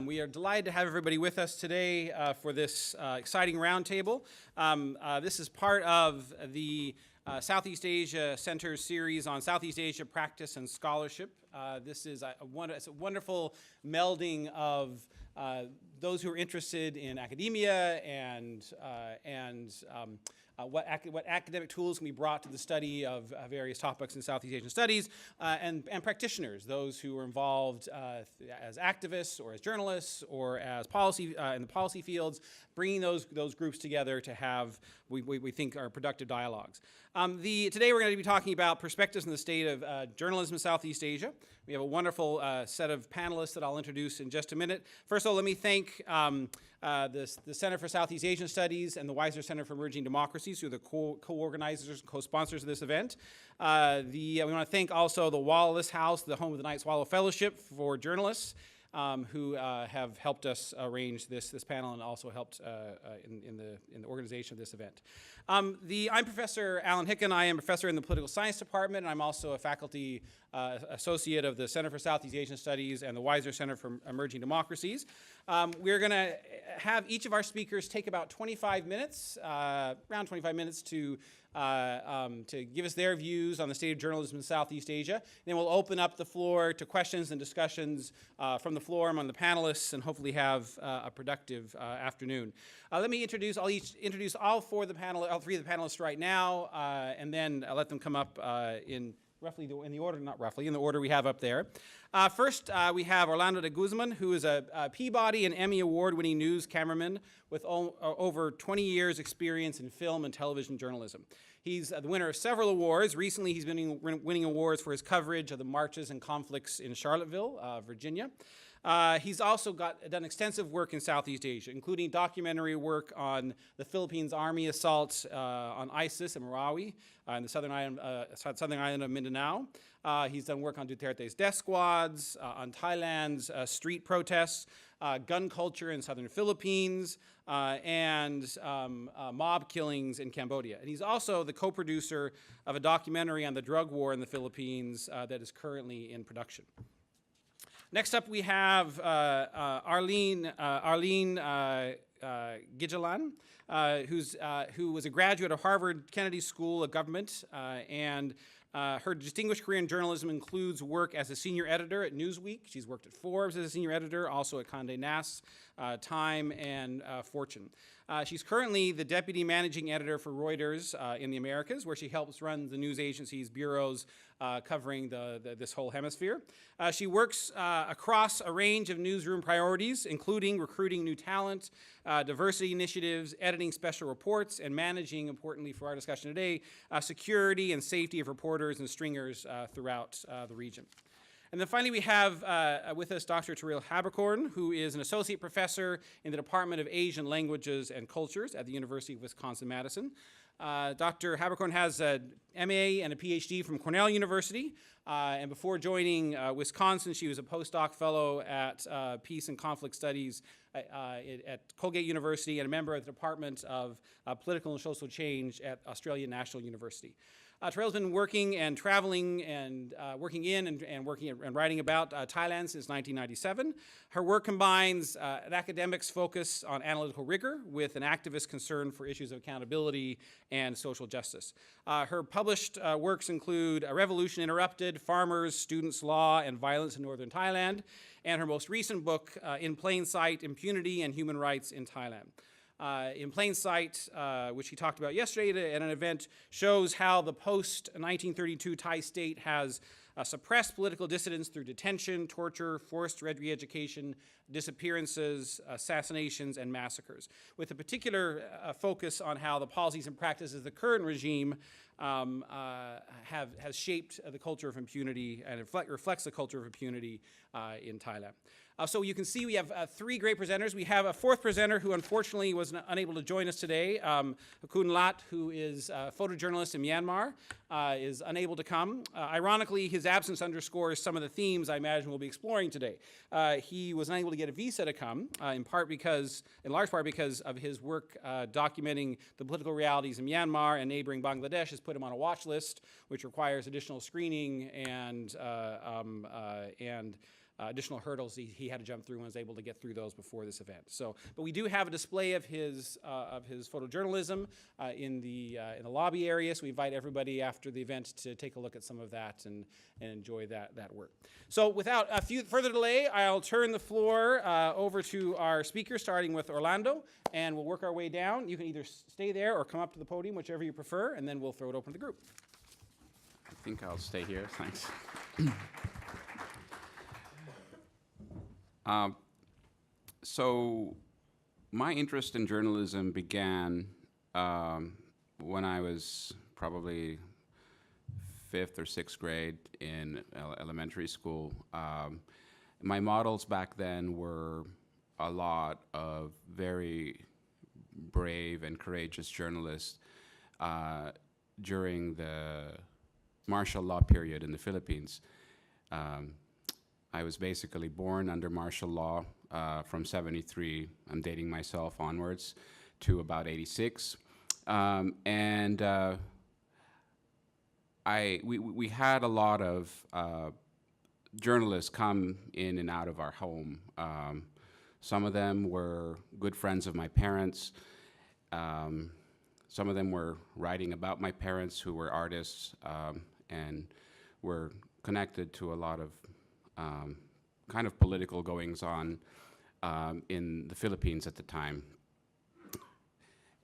We are delighted to have everybody with us today for this exciting roundtable. This is part of the Southeast Asia Center's series on Southeast Asia practice and scholarship. This is it's a wonderful melding of those who are interested in academia and what academic tools can be brought to the study of various topics in Southeast Asian studies, and practitioners, those who are involved as activists or as journalists or as policy in the policy fields, bringing those groups together to have we think are productive dialogues. Today we're going to be talking about perspectives in the state of journalism in Southeast Asia. We have a wonderful set of panelists that I'll introduce in just a minute. First of all, let me thank the Center for Southeast Asian Studies and the Weiser Center for Emerging Democracies, who are the co-organizers and co-sponsors of this event. We want to thank also the Wallace House, the home of the Night Swallow Fellowship for Journalists, who have helped us arrange this panel and also helped in the organization of this event. I'm Professor Arlyn Hicken. I am a professor in the Political Science Department, and I'm also a faculty associate of the Center for Southeast Asian Studies and the Weiser Center for Emerging Democracies. We're going to have each of our speakers take about 25 minutes, around 25 minutes to give us their views on the state of journalism in Southeast Asia. Then we'll open up the floor to questions and discussions from the floor among the panelists, and hopefully have a productive afternoon. Let me introduce all three of the panelists right now, and then I'll let them come up in the order we have up there. First, we have Orlando de Guzman, who is a Peabody and Emmy Award-winning news cameraman with over 20 years' experience in film and television journalism. He's the winner of several awards. Recently, he's been winning awards for his coverage of the marches and conflicts in Charlottesville, Virginia. He's also done extensive work in Southeast Asia, including documentary work on the Philippines Army assault on ISIS in Marawi, in the southern island of Mindanao. He's done work on Duterte's death squads, on Thailand's street protests, gun culture in southern Philippines, and mob killings in Cambodia. And he's also the co-producer of a documentary on the drug war in the Philippines that is currently in production. Next up, we have Arlyn Gajilan, who was a graduate of Harvard Kennedy School of Government, and her distinguished career in journalism includes work as a senior editor at Newsweek. She's worked at Forbes as a senior editor, also at Condé Nast, Time, and Fortune. She's currently the deputy managing editor for Reuters in the Americas, where she helps run the news agency's bureaus covering this whole hemisphere. She works across a range of newsroom priorities, including recruiting new talent, diversity initiatives, editing special reports, and managing, importantly for our discussion today, security and safety of reporters and stringers throughout the region. And then finally, we have with us Dr. Tyrell Haberkorn, who is an associate professor in the Department of Asian Languages and Cultures at the University of Wisconsin-Madison. Dr. Haberkorn has an MA and a PhD from Cornell University, and before joining Wisconsin, she was a postdoc fellow at Peace and Conflict Studies at Colgate University and a member of the Department of Political and Social Change at Australian National University. Tyrell's been working and traveling and working in and working and writing about Thailand since 1997. Her work combines an academic's focus on analytical rigor with an activist concern for issues of accountability and social justice. Her published works include A Revolution Interrupted, Farmers, Students' Law, and Violence in Northern Thailand, and her most recent book, In Plain Sight, Impunity and Human Rights in Thailand. In Plain Sight, which he talked about yesterday at an event, shows how the post-1932 Thai state has suppressed political dissidents through detention, torture, forced re-education, disappearances, assassinations, and massacres, with a particular focus on how the policies and practices of the current regime has shaped the culture of impunity and reflects the culture of impunity in Thailand. So you can see we have three great presenters. We have a fourth presenter who unfortunately was unable to join us today. Hakun Lat, who is a photojournalist in Myanmar, is unable to come. Ironically, his absence underscores some of the themes I imagine we'll be exploring today. He was unable to get a visa to come, in large part because of his work documenting the political realities in Myanmar, and neighboring Bangladesh has put him on a watch list, which requires additional screening and additional hurdles he had to jump through and was able to get through those before this event. So, but we do have a display of his photojournalism in the lobby area. So we invite everybody after the event to take a look at some of that and enjoy that work. So without further delay, I'll turn the floor over to our speaker, starting with Orlando, and we'll work our way down. You can either stay there or come up to the podium, whichever you prefer, and then we'll throw it open to the group. I think I'll stay here, thanks. So my interest in journalism began when I was probably 5th or 6th grade in elementary school. My models back then were a lot of very brave and courageous journalists during the martial law period in the Philippines. I was basically born under martial law from 73, I'm dating myself onwards, to about 86. We had a lot of journalists come in and out of our home. Some of them were good friends of my parents. Some of them were writing about my parents, who were artists and were connected to a lot of kind of political goings-on in the Philippines at the time.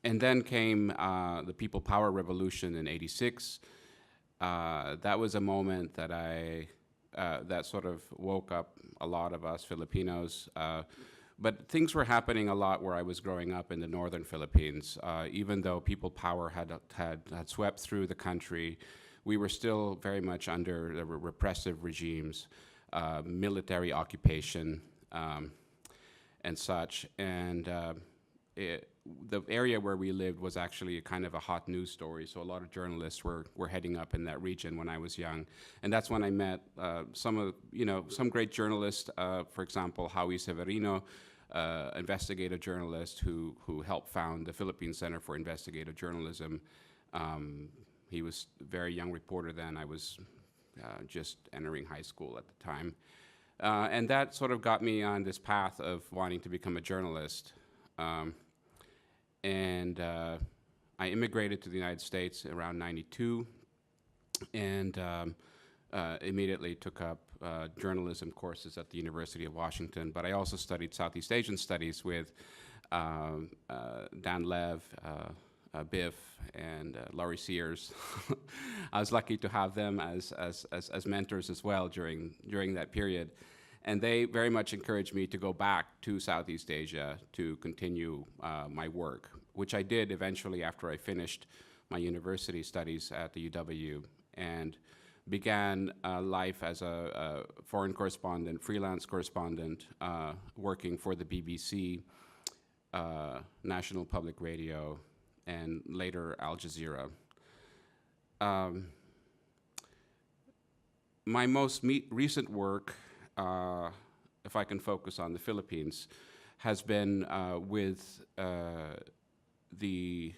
And then came the People Power Revolution in '86. That was a moment that that sort of woke up a lot of us Filipinos. But things were happening a lot where I was growing up in the northern Philippines. Even though People Power had swept through the country, we were still very much under the repressive regimes, military occupation, and such. And the area where we lived was actually kind of a hot news story, so a lot of journalists were heading up in that region when I was young. And that's when I met some great journalists, for example, Howie Severino, investigative journalist who helped found the Philippine Center for Investigative Journalism. He was a very young reporter then. I was just entering high school at the time. And that sort of got me on this path of wanting to become a journalist. I immigrated to the United States around '92 and immediately took up journalism courses at the University of Washington. But I also studied Southeast Asian studies with Dan Lev, Biff, and Laurie Sears. I was lucky to have them as mentors as well during that period. And they very much encouraged me to go back to Southeast Asia to continue my work, which I did eventually after I finished my university studies at the UW and began life as a foreign correspondent, freelance correspondent, working for the BBC, National Public Radio, and later Al Jazeera. My most recent work, if I can focus on the Philippines, has been with the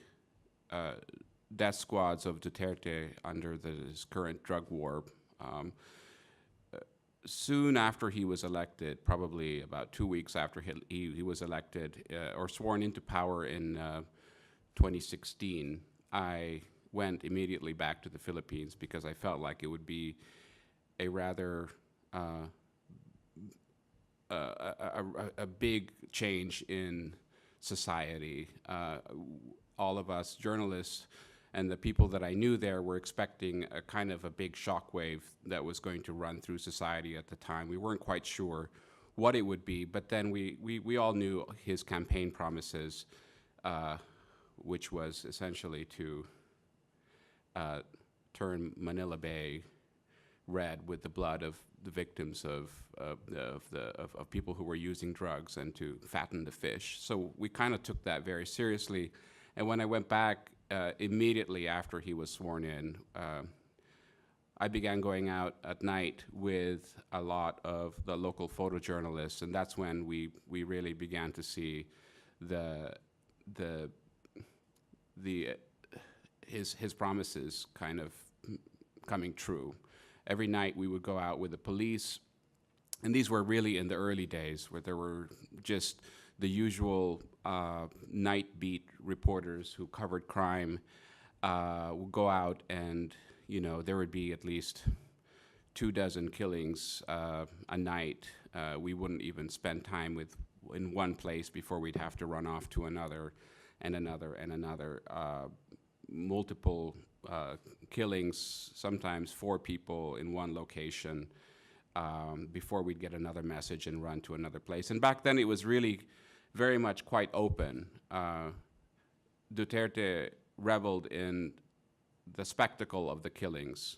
death squads of Duterte under this current drug war. Soon after he was elected, probably about 2 weeks after he was elected or sworn into power in 2016, I went immediately back to the Philippines because I felt like it would be a rather a big change in society. All of us journalists and the people that I knew there were expecting a kind of a big shockwave that was going to run through society at the time. We weren't quite sure what it would be, but then we all knew his campaign promises, which was essentially to turn Manila Bay red with the blood of the victims of people who were using drugs and to fatten the fish. So we kind of took that very seriously. And when I went back immediately after he was sworn in, I began going out at night with a lot of the local photojournalists, and that's when we really began to see his promises kind of coming true. Every night we would go out with the police And these were really in the early days where there were just the usual night beat reporters who covered crime would go out and, there would be at least 24 killings a night. We wouldn't even spend time in one place before we'd have to run off to another and another and another. Multiple killings, sometimes 4 people in one location, before we'd get another message and run to another place. And back then it was really very much quite open. Duterte reveled in the spectacle of the killings.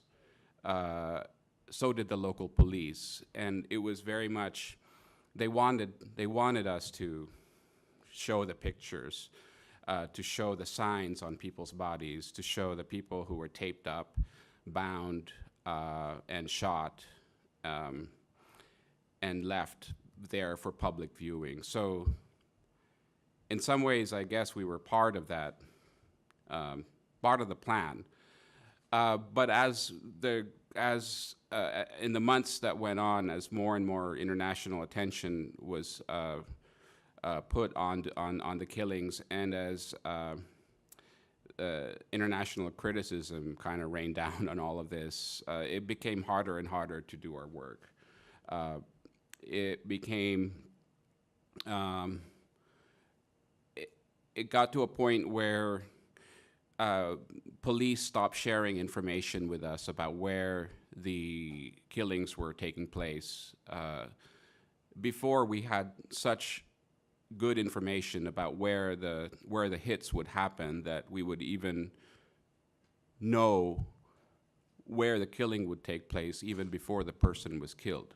So did the local police. And it was very much, they wanted us to show the pictures, to show the signs on people's bodies, to show the people who were taped up, bound, and shot, and left there for public viewing. So in some ways, I guess we were part of that, part of the plan. But in the months that went on, as more and more international attention was put on the killings, and as international criticism kind of rained down on all of this, it became harder and harder to do our work. It became, it got to a point where police stopped sharing information with us about where the killings were taking place. Before, we had such good information about where the hits would happen that we would even know where the killing would take place even before the person was killed.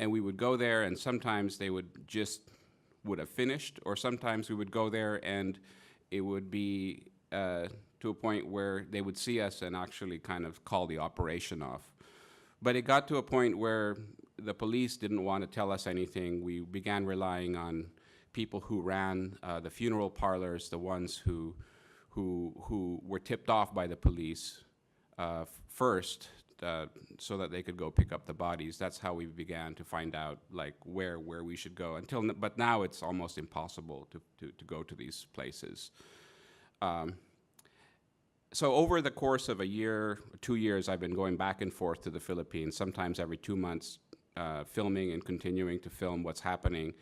And we would go there, and sometimes they would have finished, or sometimes we would go there and it would be to a point where they would see us and actually kind of call the operation off. But it got to a point where the police didn't want to tell us anything. We began relying on people who ran the funeral parlors, the ones who were tipped off by the police first, so that they could go pick up the bodies. That's how we began to find out like where we should go. But now it's almost impossible to go to these places. So over the course of a year, 2 years, I've been going back and forth to the Philippines, sometimes every 2 months, filming and continuing to film what's happening.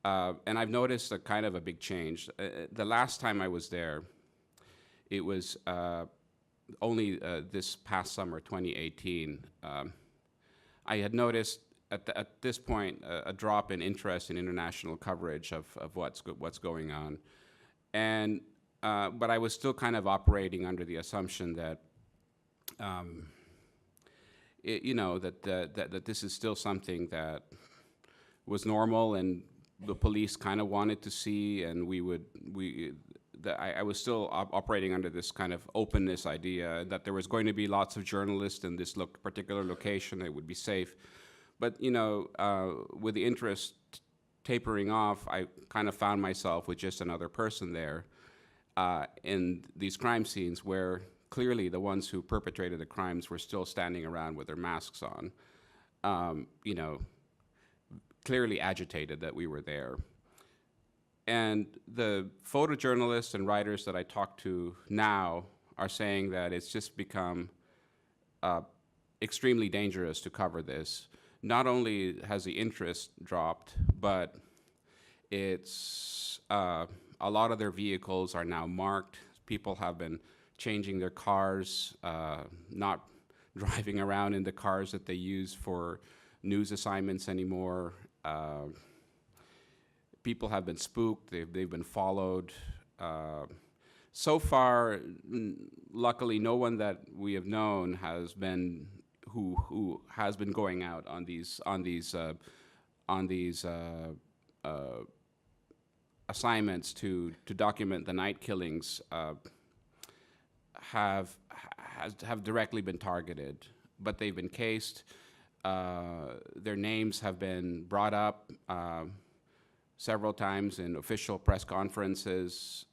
And I've noticed a kind of a big change. The last time I was there, it was only this past summer, 2018. I had noticed at this point a drop in interest in international coverage of what's going on. And but I was still kind of operating under the assumption that, that this is still something that was normal, and the police kind of wanted to see, and I was still operating under this kind of openness idea that there was going to be lots of journalists in this particular location, it would be safe. But with the interest tapering off, I kind of found myself with just another person there. In these crime scenes where clearly the ones who perpetrated the crimes were still standing around with their masks on, clearly agitated that we were there. And the photojournalists and writers that I talk to now are saying that it's just become extremely dangerous to cover this. Not only has the interest dropped, but it's a lot of their vehicles are now marked. People have been changing their cars, not driving around in the cars that they use for news assignments anymore. People have been spooked, they've been followed. So far, luckily, no one that we have known has been who has been going out on these assignments to document the night killings have directly been targeted, but they've been cased. Their names have been brought up several times in official press conferences.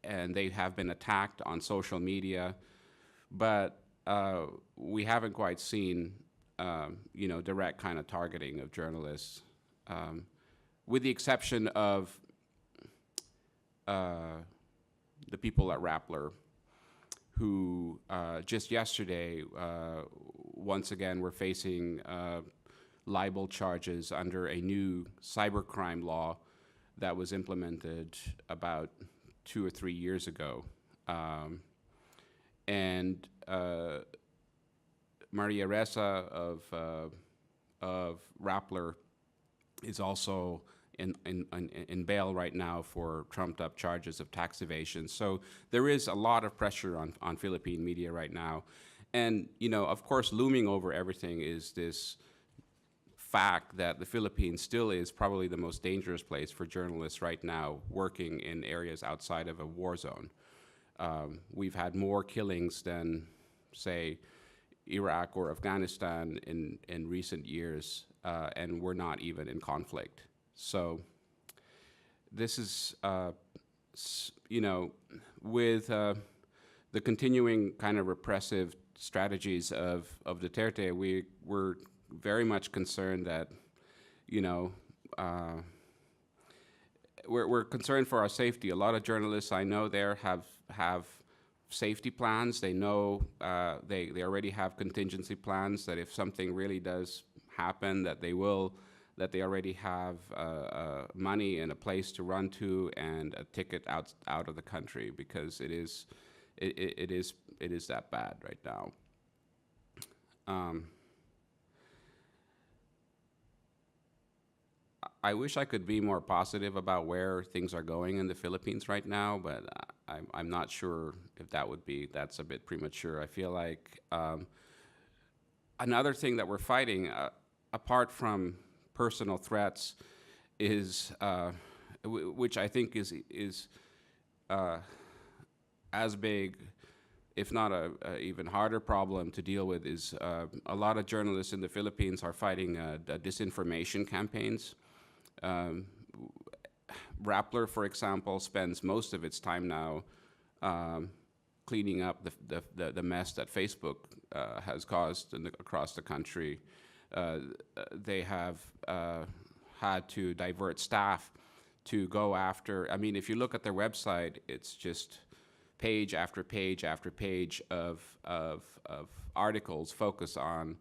and they have been attacked on social media, but we haven't quite seen, direct kind of targeting of journalists, with the exception of the people at Rappler, who just yesterday, once again, were facing libel charges under a new cybercrime law that was implemented about 2 or 3 years ago. And Maria Ressa of Rappler is also in bail right now for trumped-up charges of tax evasion. So there is a lot of pressure on Philippine media right now. And, of course, looming over everything is this fact that the Philippines still is probably the most dangerous place for journalists right now working in areas outside of a war zone. We've had more killings than, say, Iraq or Afghanistan in recent years, and we're not even in conflict. So this is, with the continuing kind of repressive strategies of Duterte, we're very much concerned that, we're concerned for our safety. A lot of journalists I know there have safety plans. They know they already have contingency plans that if something really does happen, that they already have money and a place to run to and a ticket out of the country, because it is that bad right now. I wish I could be more positive about where things are going in the Philippines right now, but I'm not sure if that's a bit premature. I feel like another thing that we're fighting, apart from personal threats, is, which I think is as big, if not a even harder problem to deal with, is a lot of journalists in the Philippines are fighting disinformation campaigns. Rappler, for example, spends most of its time now cleaning up the mess that Facebook has caused across the country. They have had to divert staff to go after. I mean, if you look at their website, it's just page after page after page of articles focus on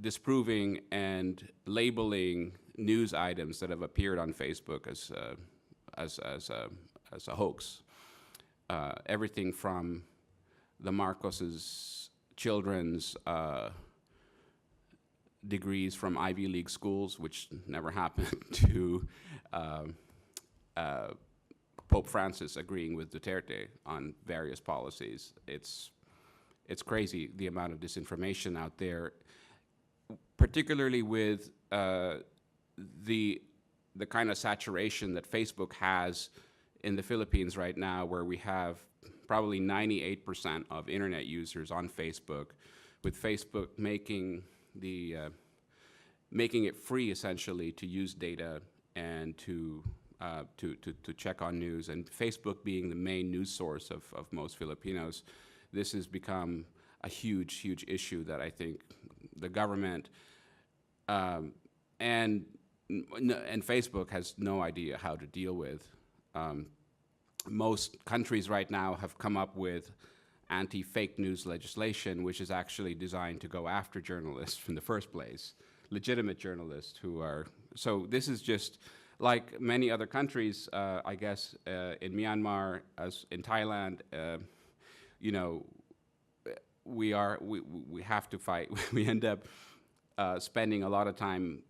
disproving and labeling news items that have appeared on Facebook as a hoax. Everything from the Marcos's children's degrees from Ivy League schools, which never happened, to Pope Francis agreeing with Duterte on various policies. It's crazy the amount of disinformation out there, particularly with the kind of saturation that Facebook has in the Philippines right now, where we have probably 98% of internet users on Facebook, with Facebook making it free essentially to use data and to check on news, and Facebook being the main news source of most Filipinos. This has become a huge issue that I think the government and Facebook has no idea how to deal with. Most countries right now have come up with anti-fake news legislation, which is actually designed to go after journalists in the first place, legitimate journalists who are. So this is just like many other countries, I guess, in Myanmar, as in Thailand, we have to fight. We end up spending a lot of time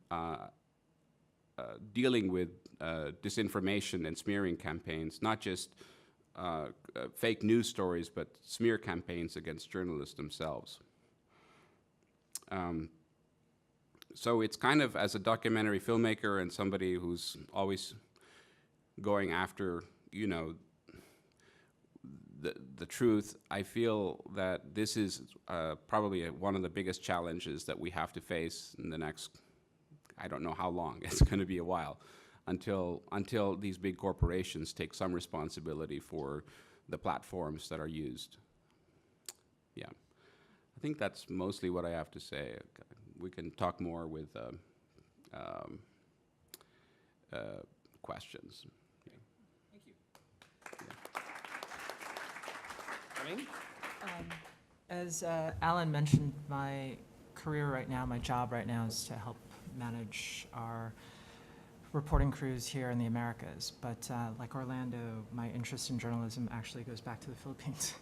dealing with disinformation and smearing campaigns, not just fake news stories, but smear campaigns against journalists themselves. So it's kind of, as a documentary filmmaker and somebody who's always going after, the truth, I feel that this is probably one of the biggest challenges that we have to face in the next, I don't know how long, it's going to be a while, until these big corporations take some responsibility for the platforms that are used. Yeah, I think that's mostly what I have to say. We can talk more with questions. Thank you. Arlyn? As Alan mentioned, my career right now, my job right now is to help manage our reporting crews here in the Americas. But like Orlando, my interest in journalism actually goes back to the Philippines.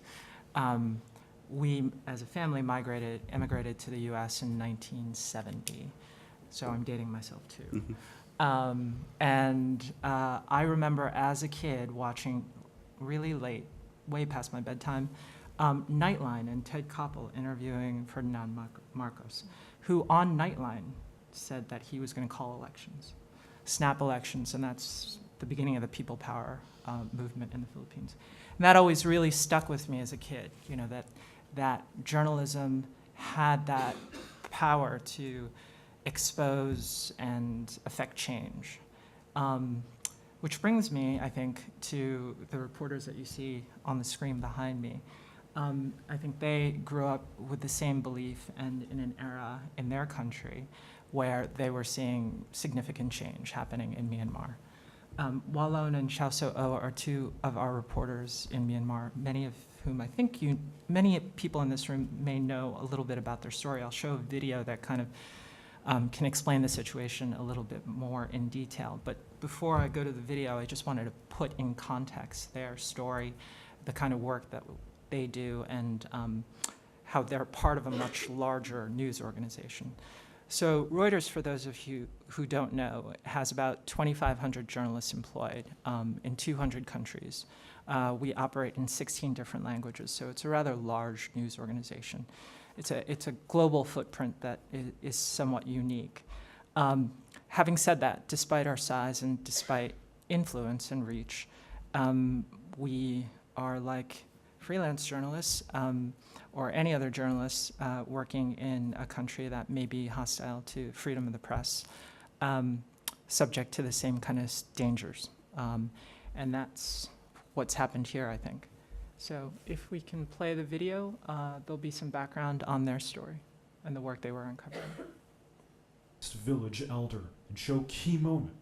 We, as a family, emigrated to the US in 1970. So I'm dating myself too. I remember as a kid watching really late, way past my bedtime, Nightline and Ted Koppel interviewing Ferdinand Marcos, who on Nightline said that he was going to call elections, snap elections, and that's the beginning of the people power movement in the Philippines. And that always really stuck with me as a kid, you know, that journalism had that power to expose and affect change. Which brings me, I think, to the reporters that you see on the screen behind me. I think they grew up with the same belief and in an era in their country where they were seeing significant change happening in Myanmar. Walon and Chao So-o are two of our reporters in Myanmar, many of whom I think many people in this room may know a little bit about their story. I'll show a video that kind of can explain the situation a little bit more in detail. But before I go to the video, I just wanted to put in context their story, the kind of work that they do, and how they're part of a much larger news organization. So Reuters, for those of you who don't know, has about 2,500 journalists employed in 200 countries. We operate in 16 different languages, so it's a rather large news organization. It's a global footprint that is somewhat unique. Having said that, despite our size and despite influence and reach, we are like freelance journalists or any other journalists working in a country that may be hostile to freedom of the press, subject to the same kind of dangers. And that's what's happened here, I think. So if we can play the video, there'll be some background on their story and the work they were uncovering. Village elder and show key moment.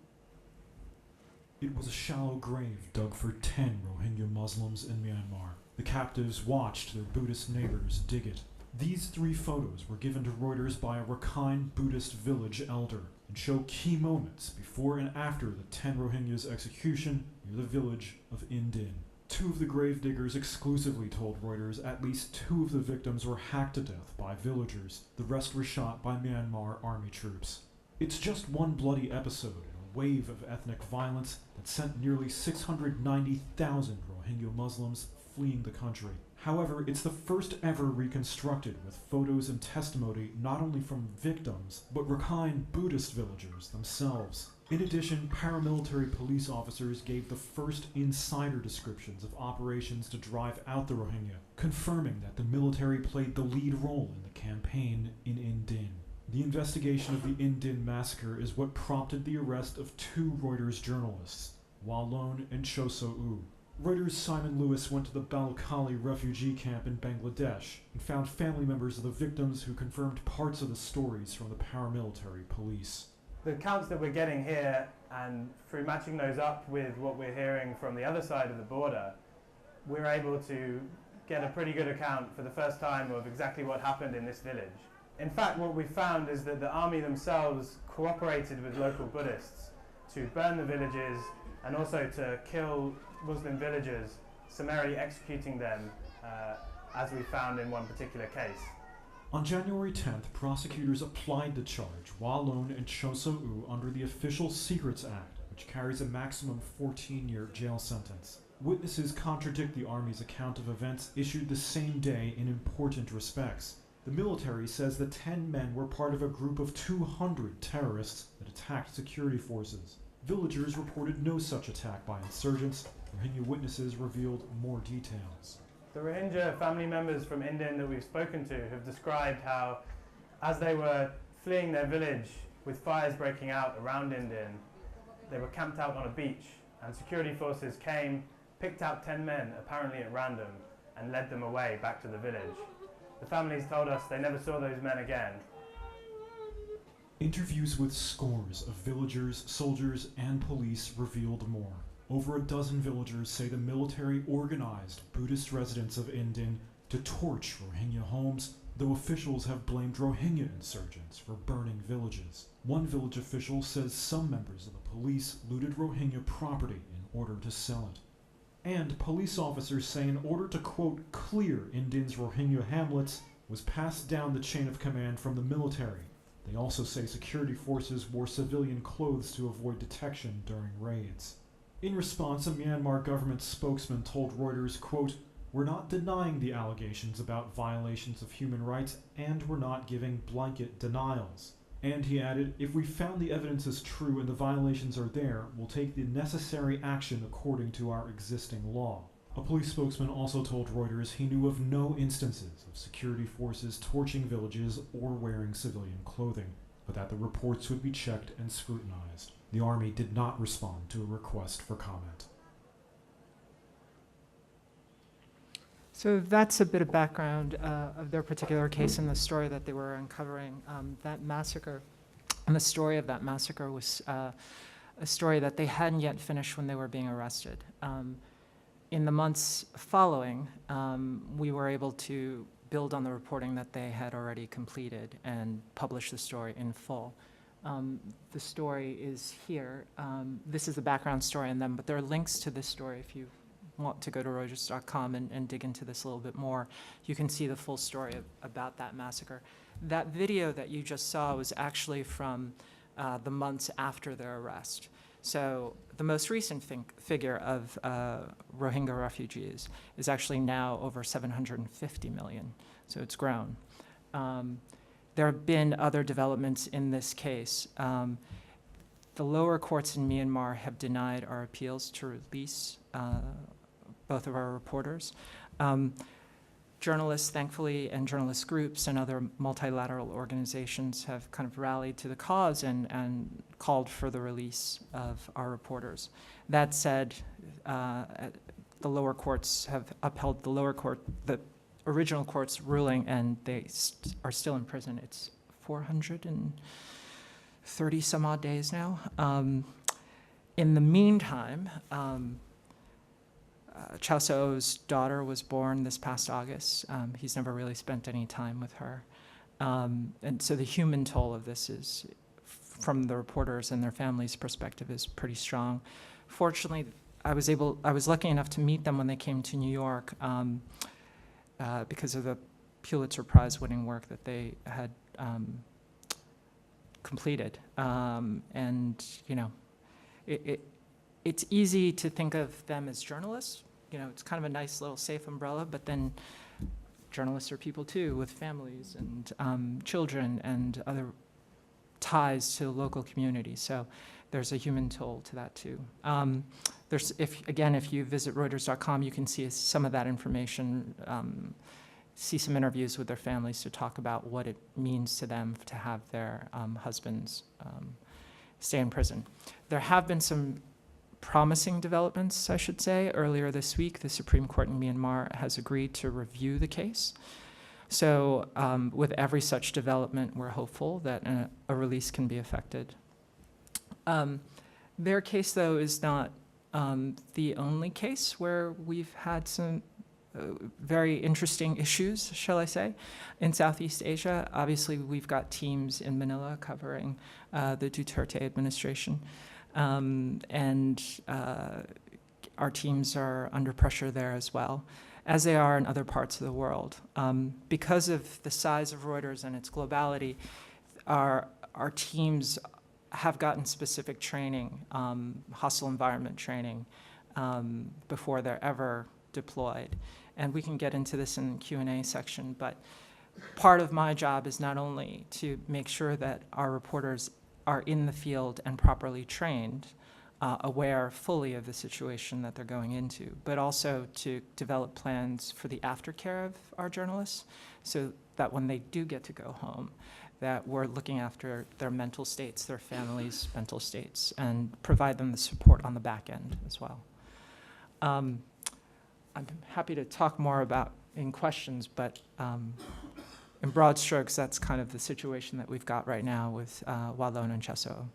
It was a shallow grave dug for 10 Rohingya Muslims in Myanmar. The captives watched their Buddhist neighbors dig it. These 3 photos were given to Reuters by a Rakhine Buddhist village elder and show key moments before and after the 10 Rohingyas' execution near the village of Indin. 2 of the gravediggers exclusively told Reuters at least 2 of the victims were hacked to death by villagers. The rest were shot by Myanmar army troops. It's just one bloody episode in a wave of ethnic violence that sent nearly 690,000 Rohingya Muslims fleeing the country. However, it's the first ever reconstructed with photos and testimony not only from victims, but Rakhine Buddhist villagers themselves. In addition, paramilitary police officers gave the first insider descriptions of operations to drive out the Rohingya, confirming that the military played the lead role in the campaign in Indin. The investigation of the Indin massacre is what prompted the arrest of 2 Reuters journalists, Walon and Chao So-o. Reuters' Simon Lewis went to the Balakali refugee camp in Bangladesh and found family members of the victims who confirmed parts of the stories from the paramilitary police. The accounts that we're getting here, and through matching those up with what we're hearing from the other side of the border, we're able to get a pretty good account for the first time of exactly what happened in this village. In fact, what we found is that the army themselves cooperated with local Buddhists to burn the villages and also to kill Muslim villagers, summarily executing them, as we found in one particular case. On January 10th, prosecutors applied the charge, Walon and Chao So-o, under the Official Secrets Act, which carries a maximum 14-year jail sentence. Witnesses contradict the Army's account of events issued the same day in important respects. The military says the 10 men were part of a group of 200 terrorists that attacked security forces. Villagers reported no such attack by insurgents. Rohingya witnesses revealed more details. The Rohingya family members from Indin that we've spoken to have described how, as they were fleeing their village with fires breaking out around Indin, They were camped out on a beach, and security forces came, picked out 10 men, apparently at random, and led them away back to the village. The families told us they never saw those men again. Interviews with scores of villagers, soldiers, and police revealed more. Over a dozen villagers say the military organized Buddhist residents of Indin to torch Rohingya homes, though officials have blamed Rohingya insurgents for burning villages. One village official says some members of the police looted Rohingya property in order to sell it. And police officers say in order to, quote, clear Indin's Rohingya hamlets was passed down the chain of command from the military. They also say security forces wore civilian clothes to avoid detection during raids. In response, a Myanmar government spokesman told Reuters, quote, "We're not denying the allegations about violations of human rights, and we're not giving blanket denials." And he added, "If we found the evidence is true and the violations are there, we'll take the necessary action according to our existing law." A police spokesman also told Reuters he knew of no instances of security forces torching villages or wearing civilian clothing, but that the reports would be checked and scrutinized. The army did not respond to a request for comment. So that's a bit of background of their particular case and the story that they were uncovering. That massacre, and the story of that massacre was a story that they hadn't yet finished when they were being arrested. In the months following, we were able to build on the reporting that they had already completed and publish the story in full. The story is here. This is the background story on them, but there are links to this story if you want to go to Reuters.com and dig into this a little bit more. You can see the full story about that massacre. That video that you just saw was actually from the months after their arrest. So the most recent figure of Rohingya refugees is actually now over 750 million, so it's grown. There have been other developments in this case. The lower courts in Myanmar have denied our appeals to release both of our reporters. Journalists, thankfully, and journalist groups and other multilateral organizations have kind of rallied to the cause and called for the release of our reporters. That said, the lower courts have upheld the original court's ruling, and they are still in prison. It's 430 some odd days now. In the meantime, Chow So-o's daughter was born this past August. He's never really spent any time with her. And so the human toll of this is, from the reporters and their families' perspective, is pretty strong. Fortunately, I was lucky enough to meet them when they came to New York because of the Pulitzer Prize winning work that they had completed. And, you know, it's easy to think of them as journalists. You know, it's kind of a nice little safe umbrella, but then journalists are people too, with families and children and other ties to the local community. So there's a human toll to that too. If you visit Reuters.com, you can see some of that information, see some interviews with their families to talk about what it means to them to have their husbands stay in prison. There have been some promising developments, I should say. Earlier this week, the Supreme Court in Myanmar has agreed to review the case. So with every such development, we're hopeful that a release can be effected. Their case, though, is not the only case where we've had some very interesting issues, shall I say, in Southeast Asia. Obviously, we've got teams in Manila covering the Duterte administration. And our teams are under pressure there as well, as they are in other parts of the world. Because of the size of Reuters and its globality, our teams have gotten specific training, hostile environment training, before they're ever deployed. And we can get into this in the Q&A section, but part of my job is not only to make sure that our reporters are in the field and properly trained, aware fully of the situation that they're going into, but also to develop plans for the aftercare of our journalists so that when they do get to go home, that we're looking after their mental states, their families' mental states, and provide them the support on the back end as well. I'm happy to talk more about in questions, but in broad strokes, that's kind of the situation that we've got right now with Walloon and Cheso.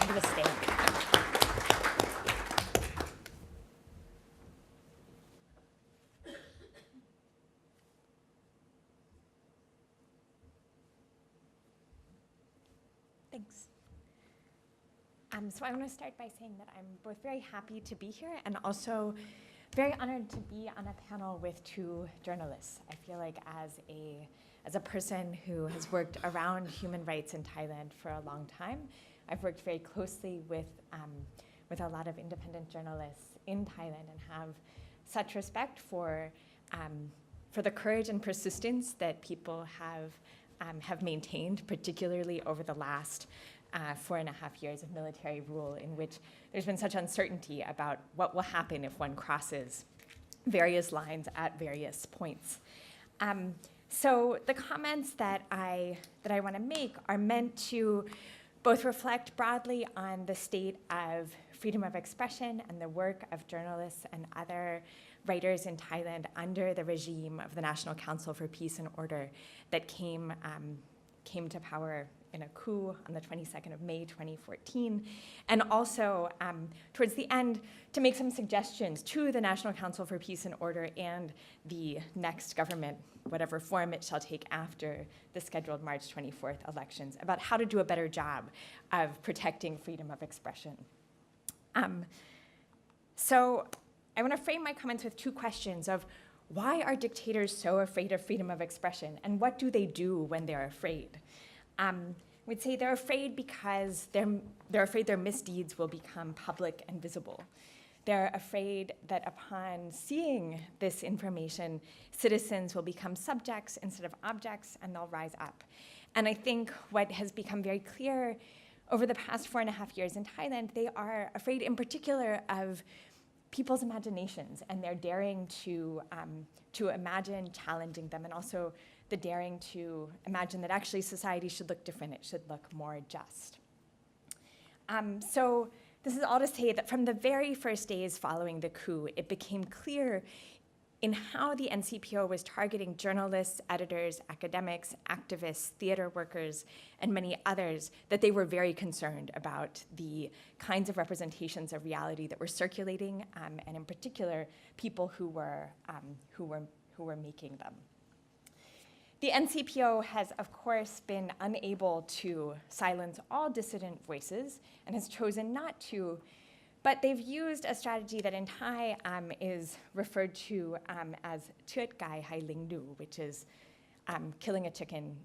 I'm going to stay. Thanks. So I want to start by saying that I'm both very happy to be here and also very honored to be on a panel with two journalists. I feel like as a person who has worked around human rights in Thailand for a long time, I've worked very closely with a lot of independent journalists in Thailand and have such respect for the courage and persistence that people have maintained, particularly over the last 4.5 years of military rule, in which there's been such uncertainty about what will happen if one crosses various lines at various points. So the comments that I want to make are meant to both reflect broadly on the state of freedom of expression and the work of journalists and other writers in Thailand under the regime of the National Council for Peace and Order that came to power in a coup on the 22nd of May 2014, and also towards the end to make some suggestions to the National Council for Peace and Order and the next government, whatever form it shall take after the scheduled March 24th elections, about how to do a better job of protecting freedom of expression. So I want to frame my comments with two questions of why are dictators so afraid of freedom of expression, and what do they do when they're afraid? We'd say they're afraid because they're afraid their misdeeds will become public and visible. They're afraid that upon seeing this information, citizens will become subjects instead of objects, and they'll rise up. And I think what has become very clear over the past 4.5 years in Thailand, they are afraid in particular of people's imaginations and their daring to imagine challenging them, and also the daring to imagine that actually society should look different, it should look more just. So this is all to say that from the very first days following the coup, it became clear in how the NCPO was targeting journalists, editors, academics, activists, theater workers, and many others, that they were very concerned about the kinds of representations of reality that were circulating, and in particular, people who were making them. The NCPO has, of course, been unable to silence all dissident voices and has chosen not to, but they've used a strategy that in Thai is referred to as Tuet Gai Hai Ling Nu, which is killing a chicken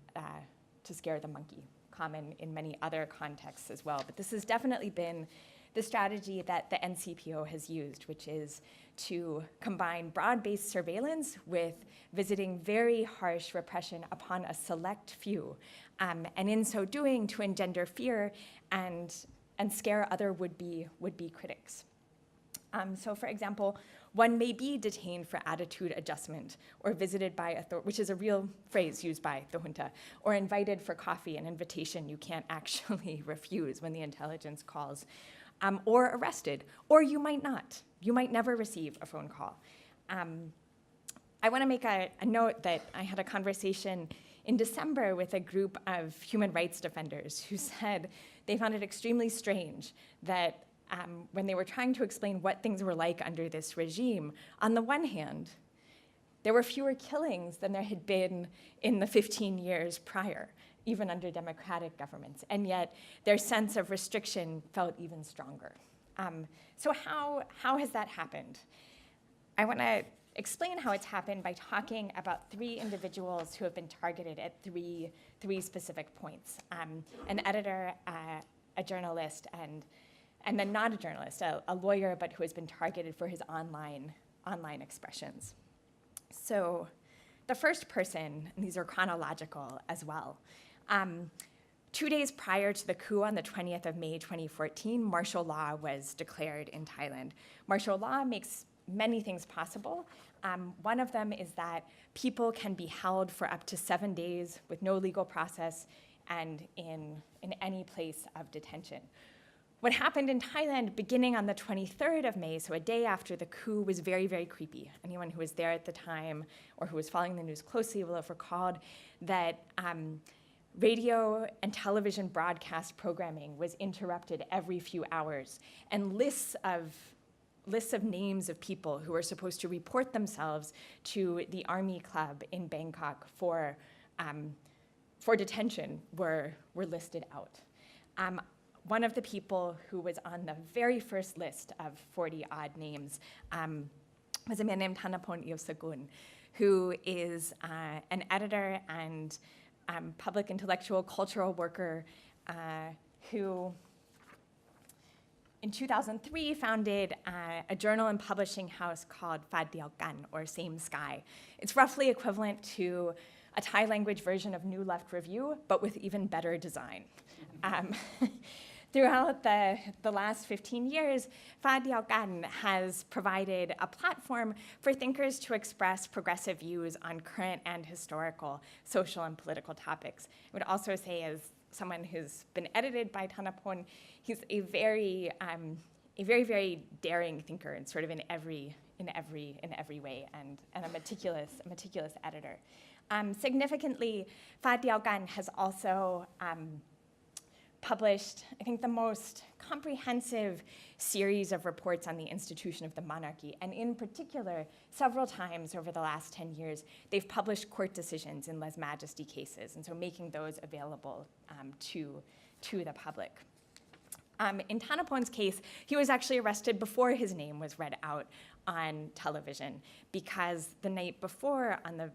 to scare the monkey, common in many other contexts as well. But this has definitely been the strategy that the NCPO has used, which is to combine broad-based surveillance with visiting very harsh repression upon a select few, and in so doing to engender fear and scare other would-be critics. So for example, one may be detained for attitude adjustment or visited by which is a real phrase used by the junta, or invited for coffee, an invitation you can't actually refuse when the intelligence calls, or arrested, or you might not. You might never receive a phone call. I want to make a note that I had a conversation in December with a group of human rights defenders who said they found it extremely strange that when they were trying to explain what things were like under this regime, on the one hand, there were fewer killings than there had been in the 15 years prior, even under democratic governments, and yet their sense of restriction felt even stronger. So how has that happened? I want to explain how it's happened by talking about 3 individuals who have been targeted at three specific points: an editor, a journalist, and then not a journalist, a lawyer, but who has been targeted for his online expressions. So the first person, and these are chronological as well, 2 days prior to the coup on the 20th of May 2014, martial law was declared in Thailand. Martial law makes many things possible. One of them is that people can be held for up to 7 days with no legal process and in any place of detention. What happened in Thailand beginning on the 23rd of May, so a day after the coup, was very, very creepy. Anyone who was there at the time or who was following the news closely will have recalled that radio and television broadcast programming was interrupted every few hours, and lists of names of people who were supposed to report themselves to the army club in Bangkok for detention were listed out. One of the people who was on the very first list of 40-odd names was a man named Thanapon Iosakun, who is an editor and public intellectual cultural worker who in 2003 founded a journal and publishing house called Phad Diao Kan, or Same Sky. It's roughly equivalent to a Thai language version of New Left Review, but with even better design. Throughout the last 15 years, Phad Diao Kan has provided a platform for thinkers to express progressive views on current and historical social and political topics. I would also say, as someone who's been edited by Thanapon, he's a very, very daring thinker, and sort of in every way, and a meticulous editor. Significantly, Phad Diao Kan has also published, I think, the most comprehensive series of reports on the institution of the monarchy. And in particular, several times over the last 10 years, they've published court decisions in lèse majesty cases, and so making those available to the public. In Thanapon's case, he was actually arrested before his name was read out on television, because the night before, the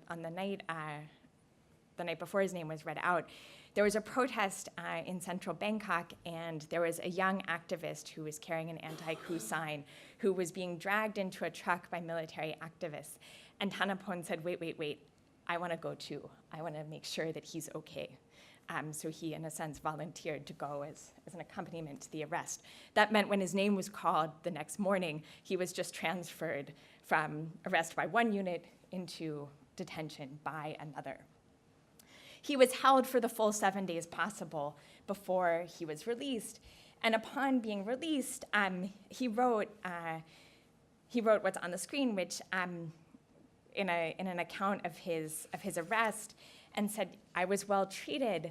night before his name was read out, there was a protest in central Bangkok, and there was a young activist who was carrying an anti-coup sign who was being dragged into a truck by military activists. And Thanapon said, wait, I want to go too. I want to make sure that he's okay. So he, in a sense, volunteered to go as an accompaniment to the arrest. That meant when his name was called the next morning, he was just transferred from arrest by one unit into detention by another. He was held for the full 7 days possible before he was released. And upon being released, he wrote what's on the screen, which in an account of his arrest, and said, "I was well treated,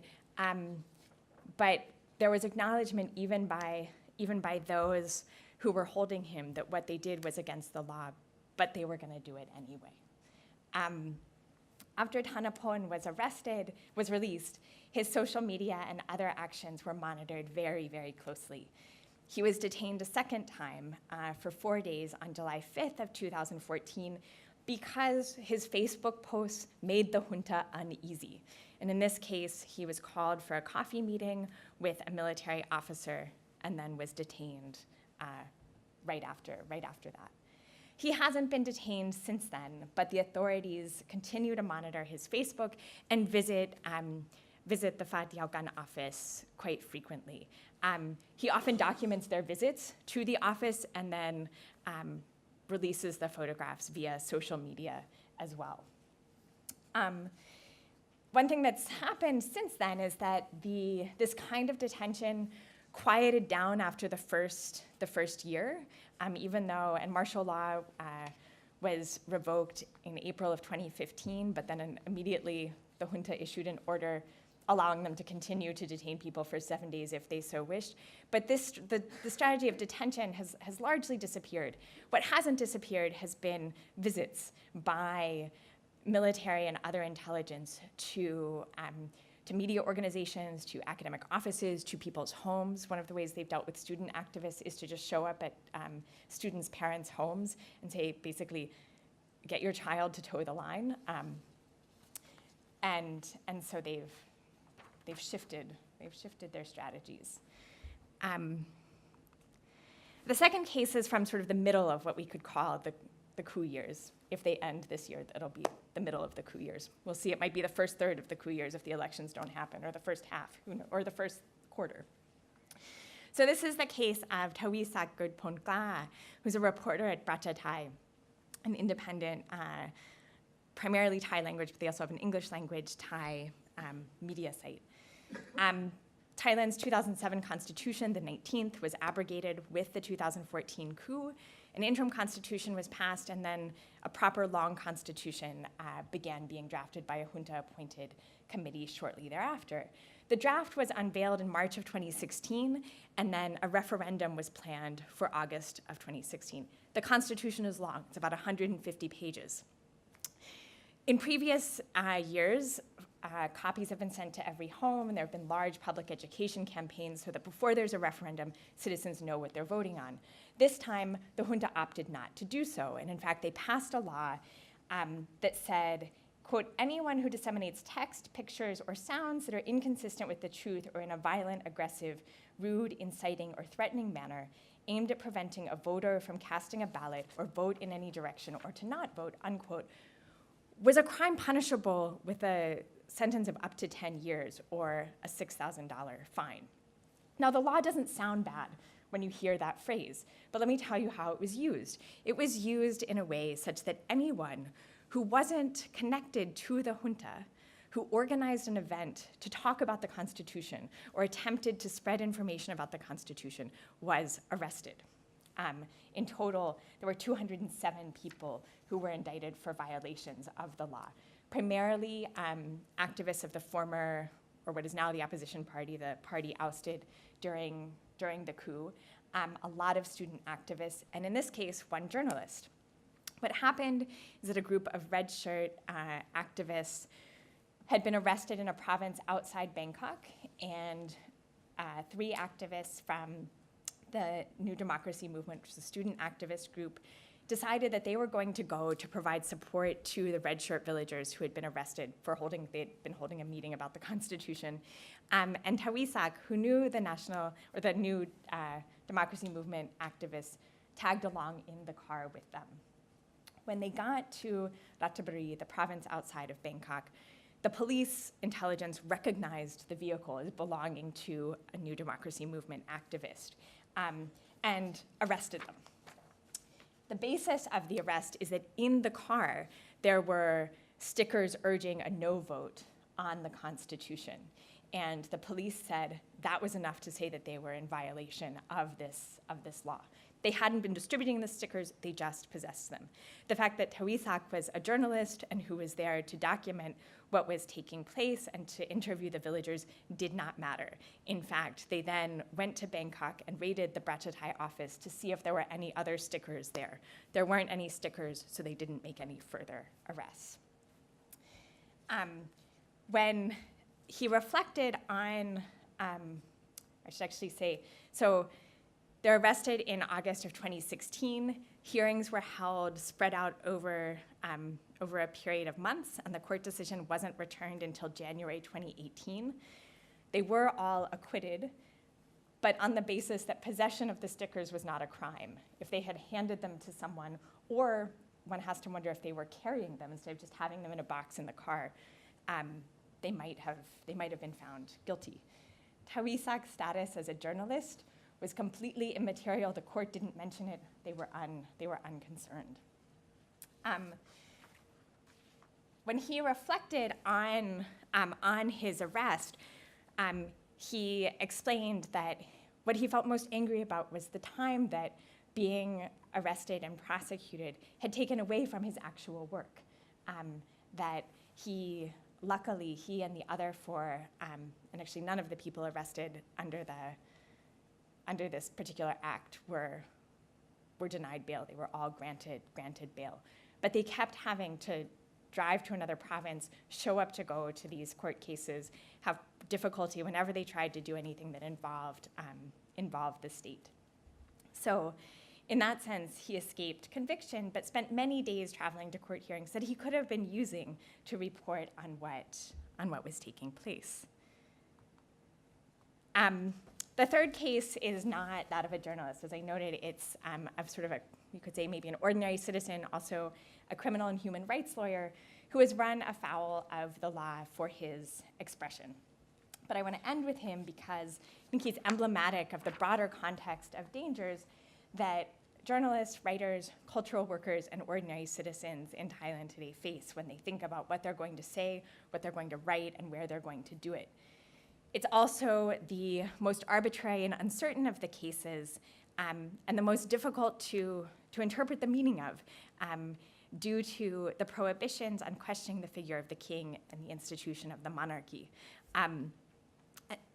but there was acknowledgement even by those who were holding him that what they did was against the law, but they were going to do it anyway." After Thanapon was released, his social media and other actions were monitored very, very closely. He was detained a second time for 4 days on July 5th of 2014 because his Facebook posts made the junta uneasy. And in this case, he was called for a coffee meeting with a military officer and then was detained right after that. He hasn't been detained since then, but the authorities continue to monitor his Facebook and visit the Phad Diao Kan office quite frequently. He often documents their visits to the office and then releases the photographs via social media as well. One thing that's happened since then is that this kind of detention quieted down after the first year, even though, and martial law was revoked in April of 2015, but then immediately the junta issued an order allowing them to continue to detain people for 7 days if they so wished. But the strategy of detention has largely disappeared. What hasn't disappeared has been visits by military and other intelligence to media organizations, to academic offices, to people's homes. One of the ways they've dealt with student activists is to just show up at students' parents' homes and say, basically, get your child to toe the line. And so they've shifted their strategies. The second case is from sort of the middle of what we could call the coup years. If they end this year, it'll be the middle of the coup years. We'll see, it might be the first third of the coup years if the elections don't happen, or the first half, or the first quarter. So this is the case of Tawisak Gudponkla, who's a reporter at Prachathai. an independent, primarily Thai language, but they also have an English language Thai media site. Thailand's 2007 constitution, the 19th, was abrogated with the 2014 coup. An interim constitution was passed, and then a proper long constitution began being drafted by a junta-appointed committee shortly thereafter. The draft was unveiled in March of 2016, and then a referendum was planned for August of 2016. The constitution is long, it's about 150 pages. In previous years, copies have been sent to every home, and there have been large public education campaigns so that before there's a referendum, citizens know what they're voting on. This time, the junta opted not to do so, and in fact, they passed a law that said, quote, anyone who disseminates text, pictures, or sounds that are inconsistent with the truth or in a violent, aggressive, rude, inciting, or threatening manner aimed at preventing a voter from casting a ballot or vote in any direction or to not vote, unquote, was a crime punishable with a sentence of up to 10 years or a $6,000 fine. Now, the law doesn't sound bad when you hear that phrase, but let me tell you how it was used. It was used in a way such that anyone who wasn't connected to the junta, who organized an event to talk about the Constitution or attempted to spread information about the Constitution, was arrested. In total, there were 207 people who were indicted for violations of the law, primarily activists of the former, or what is now the opposition party, the party ousted during the coup, a lot of student activists, and in this case, one journalist. What happened is that a group of red shirt activists had been arrested in a province outside Bangkok, and 3 activists from the New Democracy Movement, which is a student activist group, decided that they were going to go to provide support to the red shirt villagers who had been arrested for they'd been holding a meeting about the Constitution. And Tawisak, who knew the New Democracy Movement activists, tagged along in the car with them. When they got to Ratchaburi, the province outside of Bangkok, the police intelligence recognized the vehicle as belonging to a New Democracy Movement activist and arrested them. The basis of the arrest is that in the car, there were stickers urging a no vote on the Constitution. And the police said that was enough to say that they were in violation of this law. They hadn't been distributing the stickers, they just possessed them. The fact that Tawisak was a journalist and who was there to document what was taking place and to interview the villagers did not matter. In fact, they then went to Bangkok and raided the Brachatai office to see if there were any other stickers there. There weren't any stickers, so they didn't make any further arrests. When he reflected on, I should actually say, so they're arrested in August of 2016. Hearings were held, spread out over a period of months, and the court decision wasn't returned until January 2018. They were all acquitted, but on the basis that possession of the stickers was not a crime. If they had handed them to someone, or one has to wonder if they were carrying them instead of just having them in a box in the car, they might have been found guilty. Tawisak's status as a journalist was completely immaterial. The court didn't mention it. They were unconcerned. When he reflected on his arrest, he explained that what he felt most angry about was the time that being arrested and prosecuted had taken away from his actual work. That luckily, he and the other 4, and actually none of the people arrested under this particular act were denied bail. They were all granted bail. But they kept having to drive to another province, show up to go to these court cases, have difficulty whenever they tried to do anything that involved the state. So in that sense, he escaped conviction, but spent many days traveling to court hearings that he could have been using to report on what was taking place. The third case is not that of a journalist. As I noted, it's of sort of you could say maybe an ordinary citizen, also a criminal and human rights lawyer, who has run afoul of the law for his expression. But I want to end with him because I think he's emblematic of the broader context of dangers that journalists, writers, cultural workers, and ordinary citizens in Thailand today face when they think about what they're going to say, what they're going to write, and where they're going to do it. It's also the most arbitrary and uncertain of the cases, and the most difficult to interpret the meaning of, due to the prohibitions on questioning the figure of the king and the institution of the monarchy.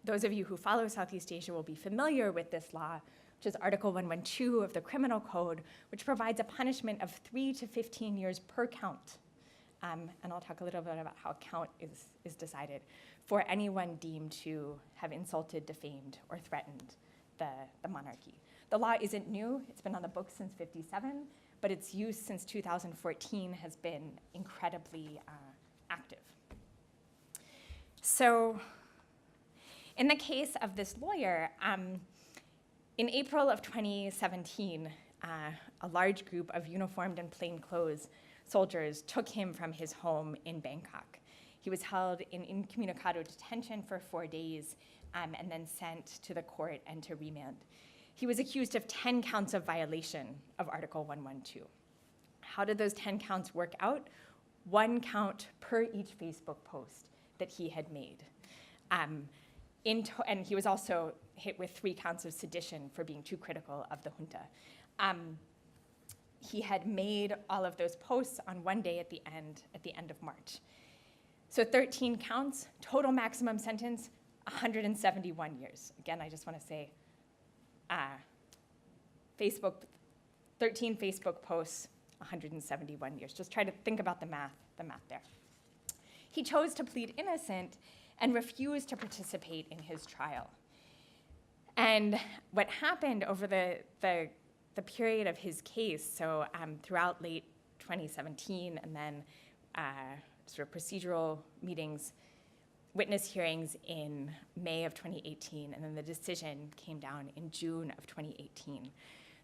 Those of you who follow Southeast Asia will be familiar with this law, which is Article 112 of the Criminal Code, which provides a punishment of 3 to 15 years per count. And I'll talk a little bit about how count is decided for anyone deemed to have insulted, defamed, or threatened the monarchy. The law isn't new. It's been on the books since '57, but its use since 2014 has been incredibly active. So in the case of this lawyer, in April of 2017, a large group of uniformed and plainclothes soldiers took him from his home in Bangkok. He was held in incommunicado detention for 4 days and then sent to the court and to remand. He was accused of 10 counts of violation of Article 112. How did those 10 counts work out? 1 count per each Facebook post that he had made. And he was also hit with 3 counts of sedition for being too critical of the junta. He had made all of those posts on one day at the end of March. So 13 counts, total maximum sentence, 171 years. Again, I just want to say, 13 Facebook posts, 171 years. Just try to think about the math there. He chose to plead innocent and refused to participate in his trial. And what happened over the period of his case, so throughout late 2017 and then sort of procedural meetings, witness hearings in May of 2018, and then the decision came down in June of 2018.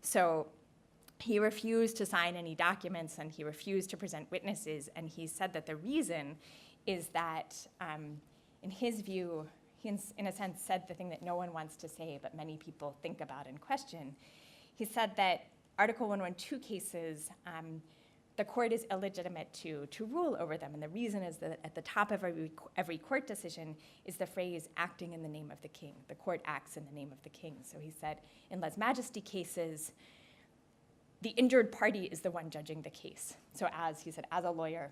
So he refused to sign any documents and he refused to present witnesses, and he said that the reason is that, in his view, he in a sense said the thing that no one wants to say but many people think about and question. He said that Article 112 cases, the court is illegitimate to rule over them, and the reason is that at the top of every court decision is the phrase acting in the name of the king. The court acts in the name of the king. So he said in lèse-majesty cases, the injured party is the one judging the case. So he said, as a lawyer,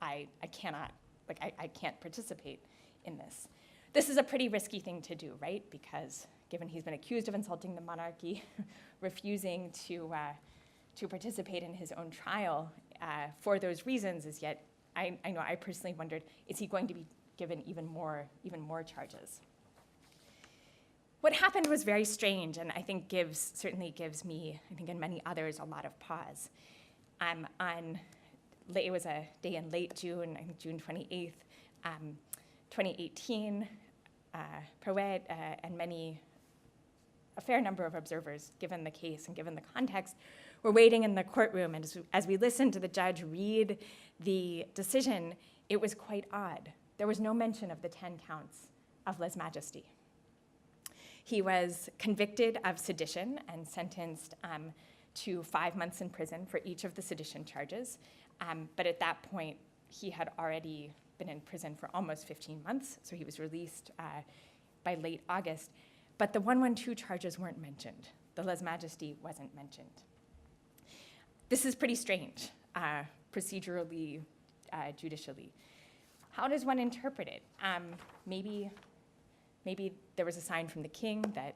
I can't participate in this. This is a pretty risky thing to do, right? Because given he's been accused of insulting the monarchy, refusing to participate in his own trial for those reasons is yet, I know I personally wondered, is he going to be given even more charges? What happened was very strange, and I think certainly gives me, I think and many others, a lot of pause. It was a day in late June, I think June 28th, 2018, Prawet and a fair number of observers, given the case and given the context, were waiting in the courtroom, and as we listened to the judge read the decision, it was quite odd. There was no mention of the 10 counts of lèse-majesty. He was convicted of sedition and sentenced to 5 months in prison for each of the sedition charges, but at that point, he had already been in prison for almost 15 months, so he was released by late August. But the 112 charges weren't mentioned. The lèse-majesty wasn't mentioned. This is pretty strange, procedurally, judicially. How does one interpret it? Maybe there was a sign from the king that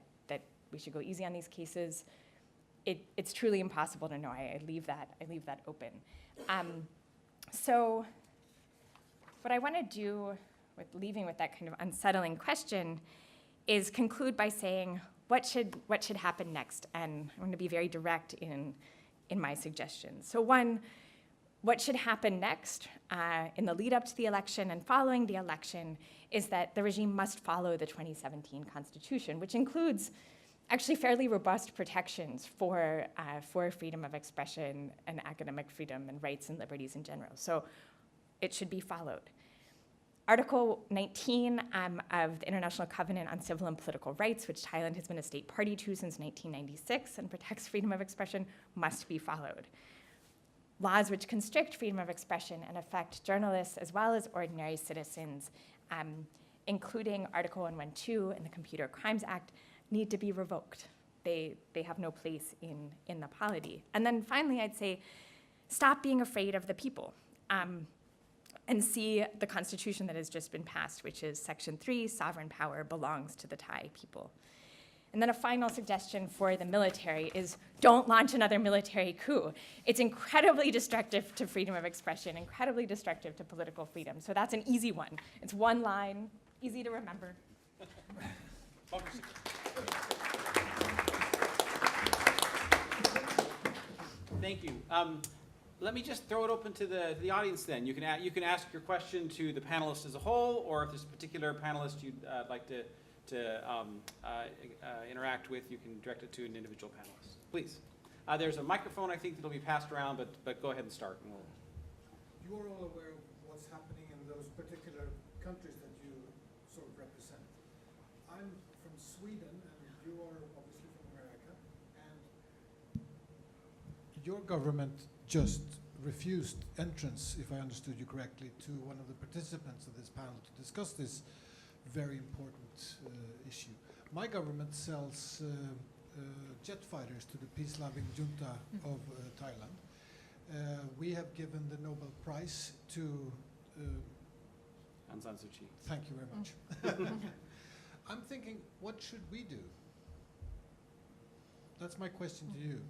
we should go easy on these cases. It's truly impossible to know. I leave that open. So what I want to do with leaving with that kind of unsettling question is conclude by saying what should happen next, and I want to be very direct in my suggestions. So one, what should happen next in the lead up to the election and following the election is that the regime must follow the 2017 Constitution, which includes actually fairly robust protections for freedom of expression and academic freedom and rights and liberties in general. So it should be followed. Article 19 of the International Covenant on Civil and Political Rights, which Thailand has been a state party to since 1996 and protects freedom of expression, must be followed. Laws which constrict freedom of expression and affect journalists as well as ordinary citizens, including Article 112 in the Computer Crimes Act, need to be revoked. They have no place in the polity. And then finally, I'd say, stop being afraid of the people. And see the constitution that has just been passed, which is Section 3, sovereign power belongs to the Thai people. And then a final suggestion for the military is don't launch another military coup. It's incredibly destructive to freedom of expression, incredibly destructive to political freedom. So that's an easy one. It's one line, easy to remember. Thank you. Let me just throw it open to the audience then. You can ask your question to the panelists as a whole, or if there's a particular panelist you'd like to interact with, you can direct it to an individual panelist. Please. There's a microphone, I think, that'll be passed around, but go ahead and start. And You are all aware of what's happening in those particular countries that you sort of represent. I'm from Sweden, and you are obviously from America, and your government just refused entrance, if I understood you correctly, to one of the participants of this panel to discuss this very important issue. My government sells jet fighters to the peace-loving junta of Thailand. We have given the Nobel Prize to Aung San Suu Kyi. thank you very much. I'm thinking, what should we do? That's my question to you.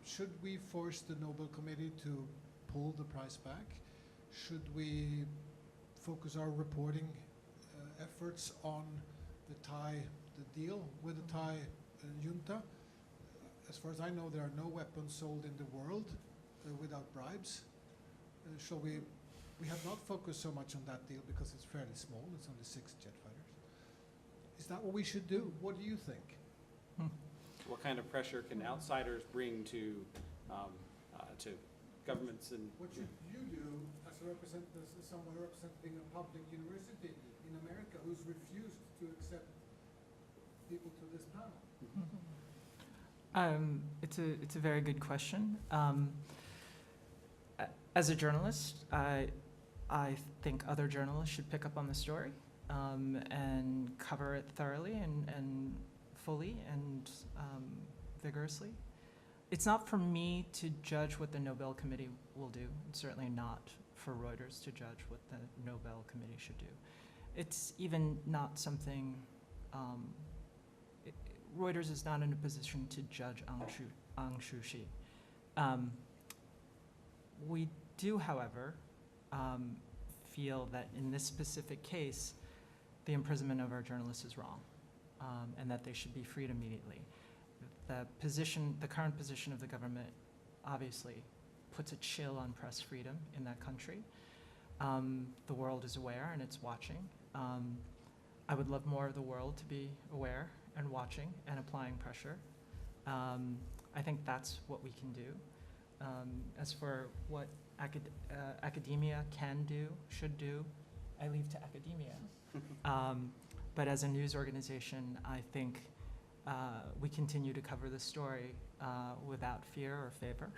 Should we force the Nobel Committee to pull the prize back? Should we focus our reporting efforts on the deal with the Thai junta? As far as I know, there are no weapons sold in the world without bribes. We have not focused so much on that deal because it's fairly small. It's only 6 jet fighters. Is that what we should do? What do you think? What kind of pressure can outsiders bring to governments and? What should you do as someone representing a public university in America who's refused to accept people to this panel? It's a very good question. As a journalist, I think other journalists should pick up on the story and cover it thoroughly and fully and vigorously. It's not for me to judge what the Nobel Committee will do. It's certainly not for Reuters to judge what the Nobel Committee should do. It's even not something, Reuters is not in a position to judge Aung Suu Kyi. We do, however, feel that in this specific case, the imprisonment of our journalists is wrong, and that they should be freed immediately. The current position of the government obviously puts a chill on press freedom in that country. The world is aware and it's watching. I would love more of the world to be aware and watching and applying pressure. I think that's what we can do. As for what academia can do, should do, I leave to academia. But as a news organization, I think we continue to cover the story without fear or favor,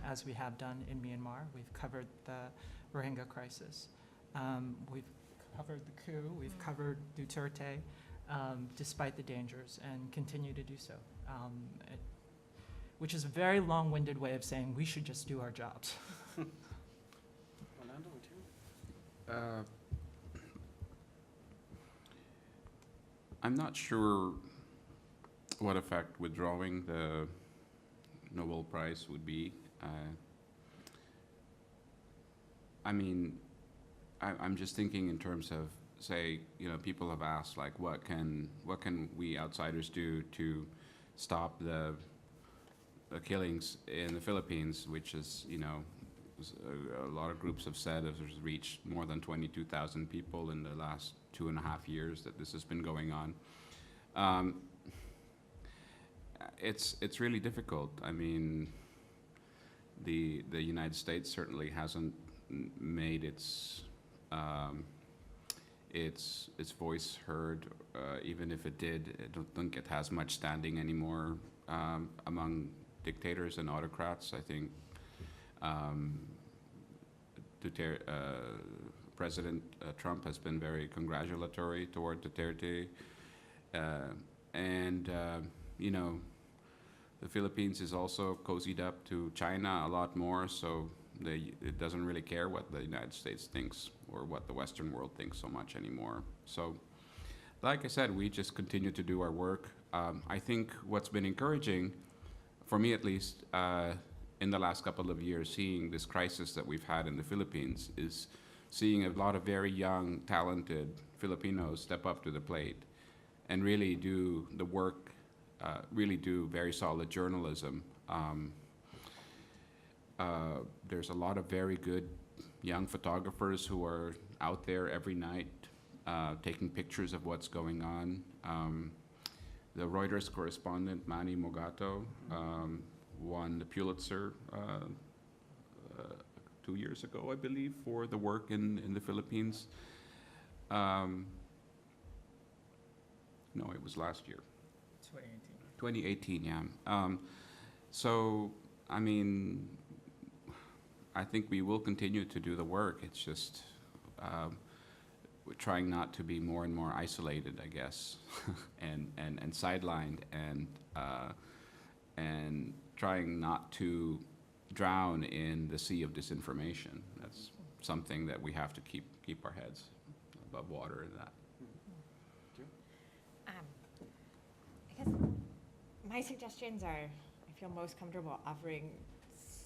as we have done in Myanmar. We've covered the Rohingya crisis. We've covered the coup. We've covered Duterte, despite the dangers, and continue to do so. Which is a very long-winded way of saying we should just do our jobs. Orlando, too? I'm not sure what effect withdrawing the Nobel Prize would be. I'm just thinking in terms of, say, people have asked, like, what can we outsiders do to stop the killings in the Philippines, which is, a lot of groups have said has reached more than 22,000 people in the last 2.5 years that this has been going on. It's really difficult. I mean, the United States certainly hasn't made its its voice heard, even if it did. I don't think it has much standing anymore among dictators and autocrats. I think President Trump has been very congratulatory toward Duterte, and you know, the Philippines is also cozied up to China a lot more, so it doesn't really care what the United States thinks or what the Western world thinks so much anymore. So, like I said, we just continue to do our work. I think what's been encouraging, for me at least, in the last couple of years, seeing this crisis that we've had in the Philippines, is seeing a lot of very young, talented Filipinos step up to the plate and really do the work, really do very solid journalism. There's a lot of very good young photographers who are out there every night taking pictures of what's going on. The Reuters correspondent, Manny Mogato, won the Pulitzer 2 years ago, I believe, for the work in the Philippines. No, it was last year. 2018, yeah. So, I mean, I think we will continue to do the work. It's just we're trying not to be more and more isolated, I guess, and sidelined, and trying not to drown in the sea of disinformation. That's something that we have to keep our heads above water in that. I guess my suggestions are, I feel most comfortable offering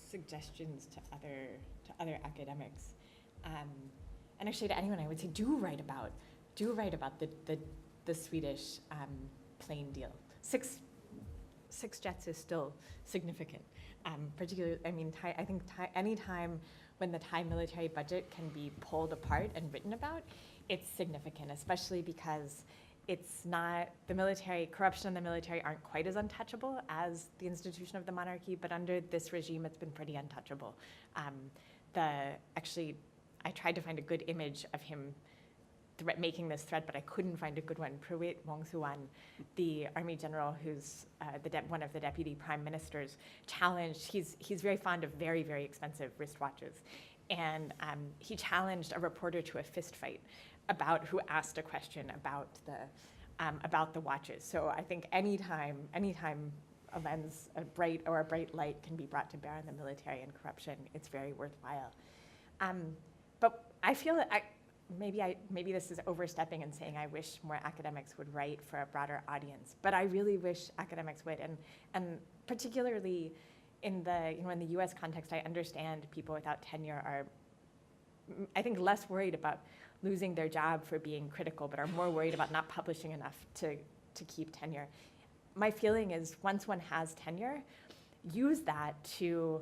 suggestions to other academics, and actually to anyone. I would say do write about the Swedish plane deal. Six jets is still significant. Particularly, I mean, I think any time when the Thai military budget can be pulled apart and written about, it's significant, especially because it's not, the military, corruption in the military aren't quite as untouchable as the institution of the monarchy, but under this regime, it's been pretty untouchable. Actually, I tried to find a good image of him making this threat, but I couldn't find a good one. Prawit Wongsuwan, the army general who's one of the deputy prime ministers, challenged, he's very fond of very, very expensive wristwatches. And he challenged a reporter to a fist fight who asked a question about the watches. So I think anytime a bright light can be brought to bear on the military and corruption, it's very worthwhile. But I feel that maybe this is overstepping and saying I wish more academics would write for a broader audience, but I really wish academics would, and particularly in the U.S. context, I understand people without tenure are, I think, less worried about losing their job for being critical, but are more worried about not publishing enough to keep tenure. My feeling is once one has tenure, use that to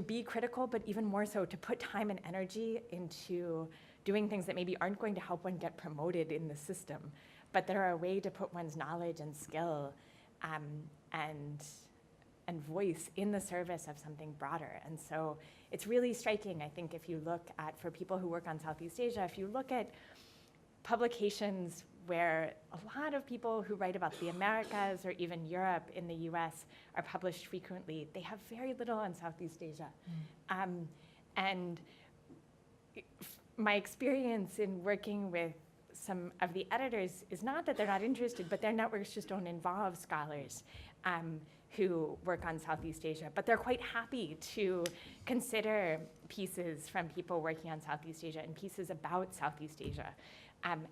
be critical, but even more so to put time and energy into doing things that maybe aren't going to help one get promoted in the system, but that are a way to put one's knowledge and skill and voice in the service of something broader. And so it's really striking, I think, if you look at, for people who work on Southeast Asia, if you look at publications where a lot of people who write about the Americas or even Europe in the US are published frequently, they have very little on Southeast Asia. And my experience in working with some of the editors is not that they're not interested, but their networks just don't involve scholars who work on Southeast Asia. But they're quite happy to consider pieces from people working on Southeast Asia and pieces about Southeast Asia.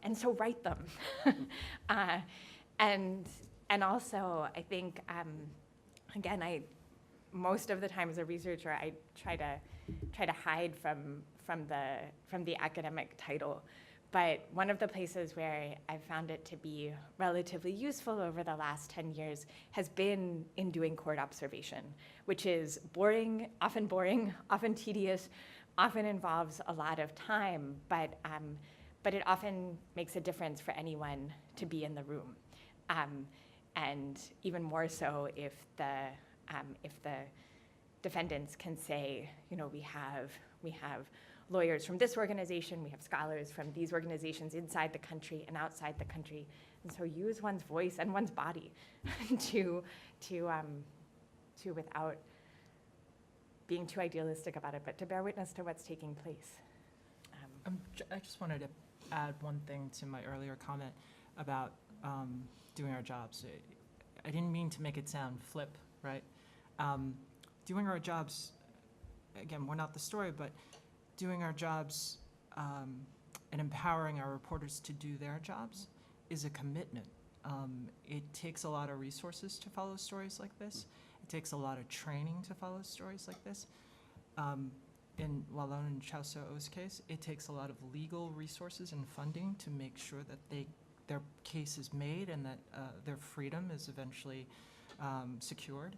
And so write them. And also, I think, again, most of the time as a researcher, I try to hide from the academic title. But one of the places where I've found it to be relatively useful over the last 10 years has been in doing court observation, which is boring, often tedious, often involves a lot of time, but it often makes a difference for anyone to be in the room. And even more so if the defendants can say, we have lawyers from this organization, we have scholars from these organizations inside the country and outside the country. And so use one's voice and one's body to without being too idealistic about it, but to bear witness to what's taking place. I just wanted to add one thing to my earlier comment about doing our jobs. I didn't mean to make it sound flip, right? Doing our jobs, again, we're not the story, but doing our jobs and empowering our reporters to do their jobs is a commitment. It takes a lot of resources to follow stories like this. It takes a lot of training to follow stories like this. In Wallon and Chauso's case, it takes a lot of legal resources and funding to make sure that their case is made and that their freedom is eventually secured.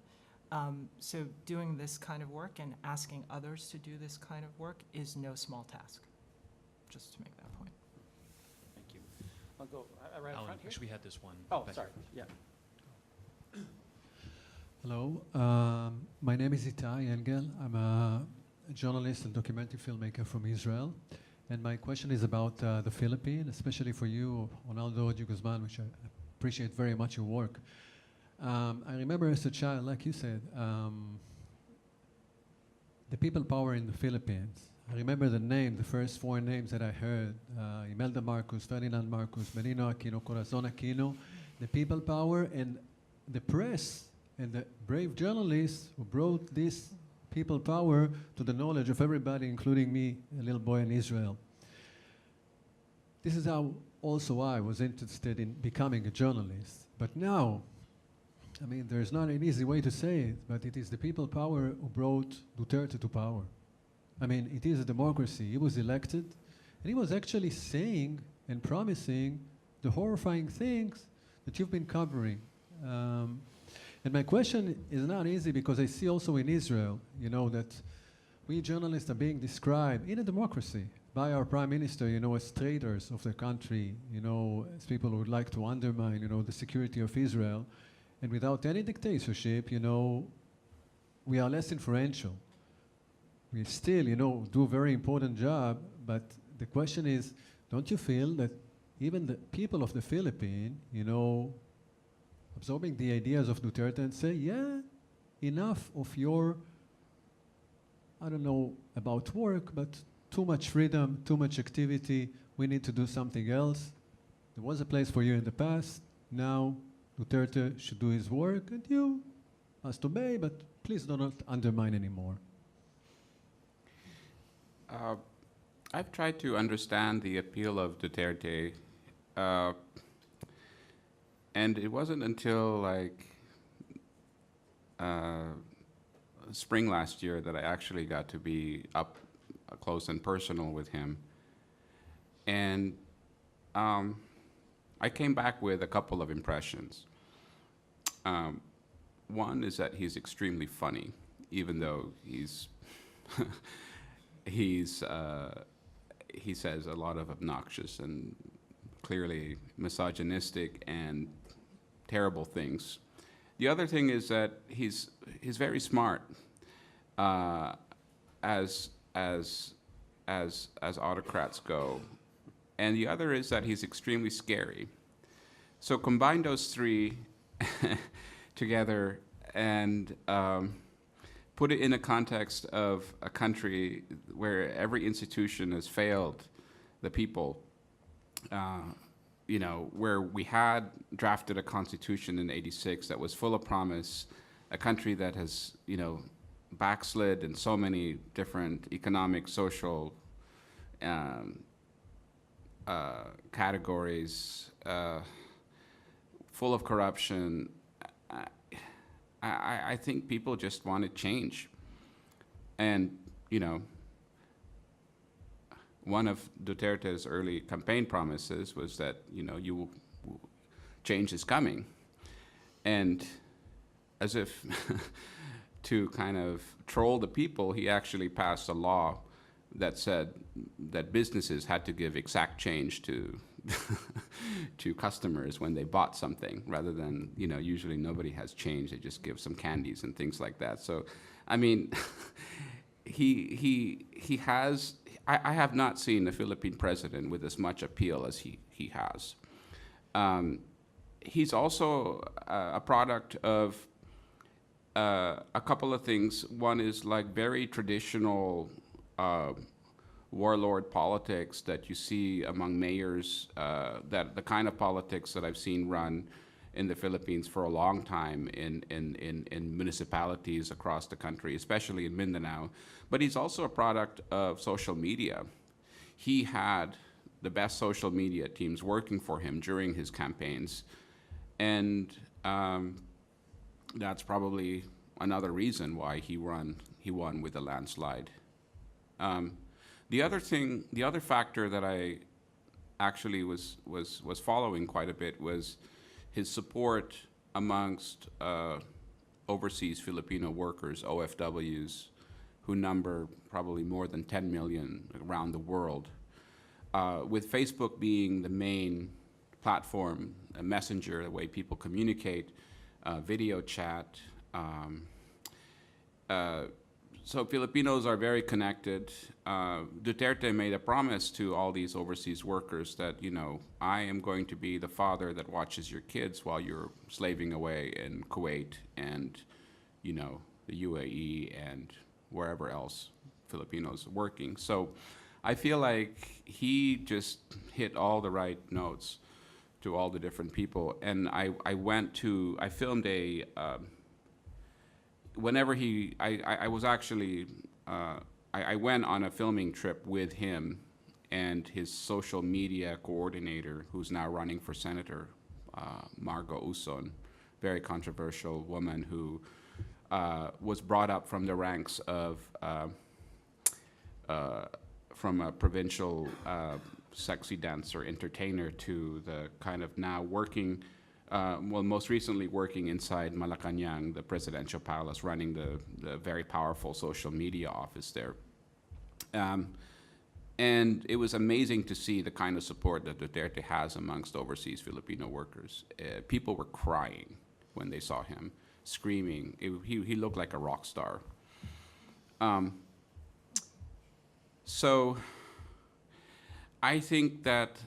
So doing this kind of work and asking others to do this kind of work is no small task, just to make that point. Thank you. I'll go right up Alan, front here. actually, we had this one. Oh, back sorry. here. Yeah. Hello, my name is Itai Engel. I'm a journalist and documentary filmmaker from Israel. And my question is about the Philippines, especially for you, Ronaldo Guzman, which I appreciate very much your work. I remember as a child, like you said, the people power in the Philippines. I remember the first four names that I heard, Imelda Marcos, Ferdinand Marcos, Benigno Aquino, Corazon Aquino, the people power and the press and the brave journalists who brought this people power to the knowledge of everybody, including me, a little boy in Israel. This is how also I was interested in becoming a journalist. But now, I mean, there's not an easy way to say it, but it is the people power who brought Duterte to power. I mean, it is a democracy. He was elected, and he was actually saying and promising the horrifying things that you've been covering. And my question is not easy because I see also in Israel, you know, that we journalists are being described in a democracy by our prime minister, you know, as traitors of the country, you know, as people who would like to undermine, you know, the security of Israel. And without any dictatorship, you know, we are less influential. We still, you know, do a very important job, but the question is, don't you feel that even the people of the Philippines, you know, absorbing the ideas of Duterte and say, yeah, enough of your, I don't know about work, but too much freedom, too much activity, we need to do something else. There was a place for you in the past, now Duterte should do his work and you must obey, but please do not undermine anymore. I've tried to understand the appeal of Duterte, and it wasn't until like spring last year that I actually got to be up close and personal with him. And I came back with a couple of impressions. One is that he's extremely funny, even though he's he says a lot of obnoxious and clearly misogynistic and terrible things. The other thing is that he's very smart, as autocrats go, and the other is that he's extremely scary. So combine those three together and put it in a context of a country where every institution has failed the people. You know, where we had drafted a constitution in '86 that was full of promise, a country that has, you know, backslid in so many different economic, social categories, full of corruption. I think people just wanted change. And, you know, one of Duterte's early campaign promises was that, you know, change is coming. And as if to kind of troll the people, he actually passed a law that said that businesses had to give exact change to to customers when they bought something, rather than, you know, usually nobody has change, they just give some candies and things like that. So, I mean, he has, I have not seen a Philippine president with as much appeal as he has. He's also a product of a couple of things. One is like very traditional warlord politics that you see among mayors, that the kind of politics that I've seen run in the Philippines for a long time in municipalities across the country, especially in Mindanao. But he's also a product of social media. He had the best social media teams working for him during his campaigns. And that's probably another reason why he won with a landslide. The other factor that I actually was following quite a bit was his support amongst overseas Filipino workers, OFWs, who number probably more than 10 million around the world. With Facebook being the main platform, a messenger, the way people communicate, video chat. So Filipinos are very connected. Duterte made a promise to all these overseas workers that, you know, I am going to be the father that watches your kids while you're slaving away in Kuwait and, you know, the UAE and wherever else Filipinos are working. So I feel like he just hit all the right notes to all the different people. And I filmed a, whenever I was actually, I went on a filming trip with him and his social media coordinator, who's now running for senator, Margo Uson, very controversial woman who was brought up from the ranks of, from a provincial sexy dancer entertainer to the kind of now working, well, most recently working inside Malacanang, the presidential palace, running the very powerful social media office there. And it was amazing to see the kind of support that Duterte has amongst overseas Filipino workers. People were crying when they saw him, screaming. He looked like a rock star. So I think that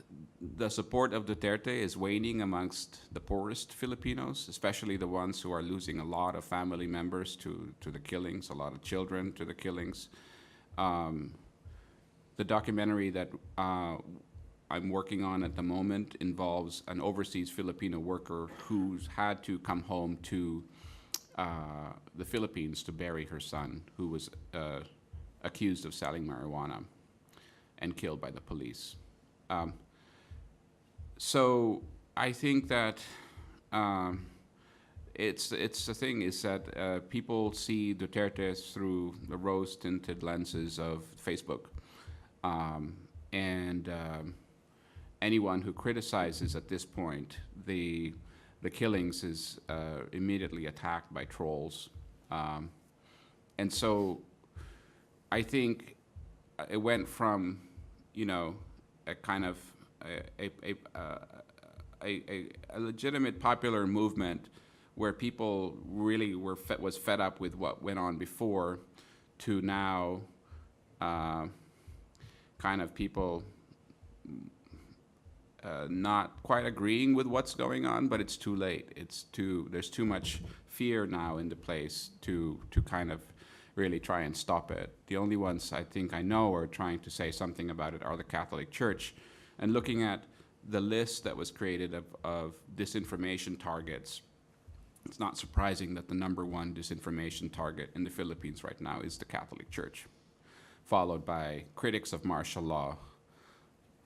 the support of Duterte is waning amongst the poorest Filipinos, especially the ones who are losing a lot of family members to the killings, a lot of children to the killings. The documentary that I'm working on at the moment involves an overseas Filipino worker who's had to come home to the Philippines to bury her son, who was accused of selling marijuana and killed by the police. So I think that it's the thing is that people see Duterte through the rose-tinted lenses of Facebook, and anyone who criticizes at this point the killings is immediately attacked by trolls, and so I think it went from, you know, a kind of a legitimate popular movement where people really was fed up with what went on before, to now kind of people not quite agreeing with what's going on, but it's too late. There's too much fear now in the place to kind of really try and stop it. The only ones I think I know are trying to say something about it are the Catholic Church. And looking at the list that was created of disinformation targets, it's not surprising that the #1 disinformation target in the Philippines right now is the Catholic Church, followed by critics of martial law,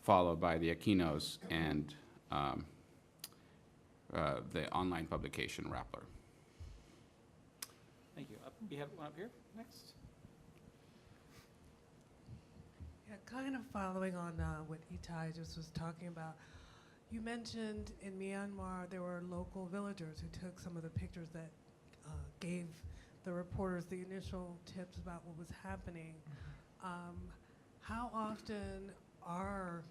followed by the Aquinos, and the online publication Rappler. Thank you. We have one up here next. Yeah, kind of following on what Itai just was talking about. You mentioned in Myanmar there were local villagers who took some of the pictures that gave the reporters the initial tips about what was happening. How often are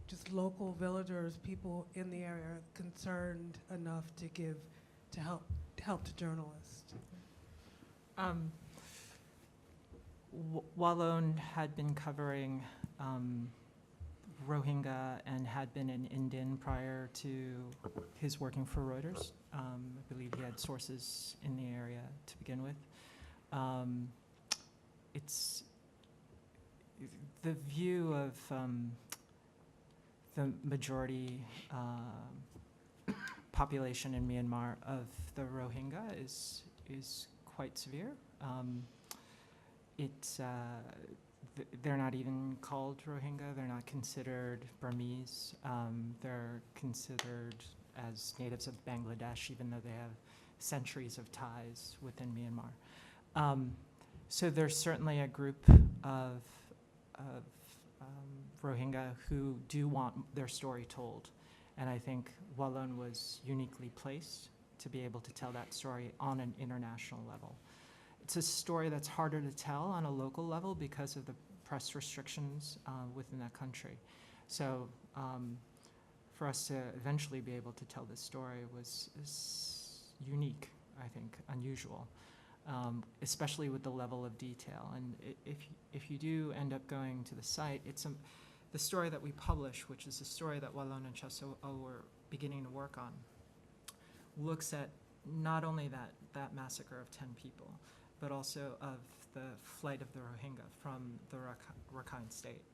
just local villagers, people in the area, concerned enough to help to journalists? Wallone had been covering Rohingya and had been in Indian prior to his working for Reuters. I believe he had sources in the area to begin with. It's the view of the majority population in Myanmar of the Rohingya is quite severe. They're not even called Rohingya. They're not considered Burmese. They're considered as natives of Bangladesh, even though they have centuries of ties within Myanmar. So there's certainly a group of Rohingya who do want their story told. And I think Walloon was uniquely placed to be able to tell that story on an international level. It's a story that's harder to tell on a local level because of the press restrictions within that country. So for us to eventually be able to tell this story is unique, I think, unusual, especially with the level of detail. And if you do end up going to the site, it's the story that we publish, which is the story that Walloon and Chassou were beginning to work on, looks at not only that massacre of 10 people, but also of the flight of the Rohingya from the Rakhine State.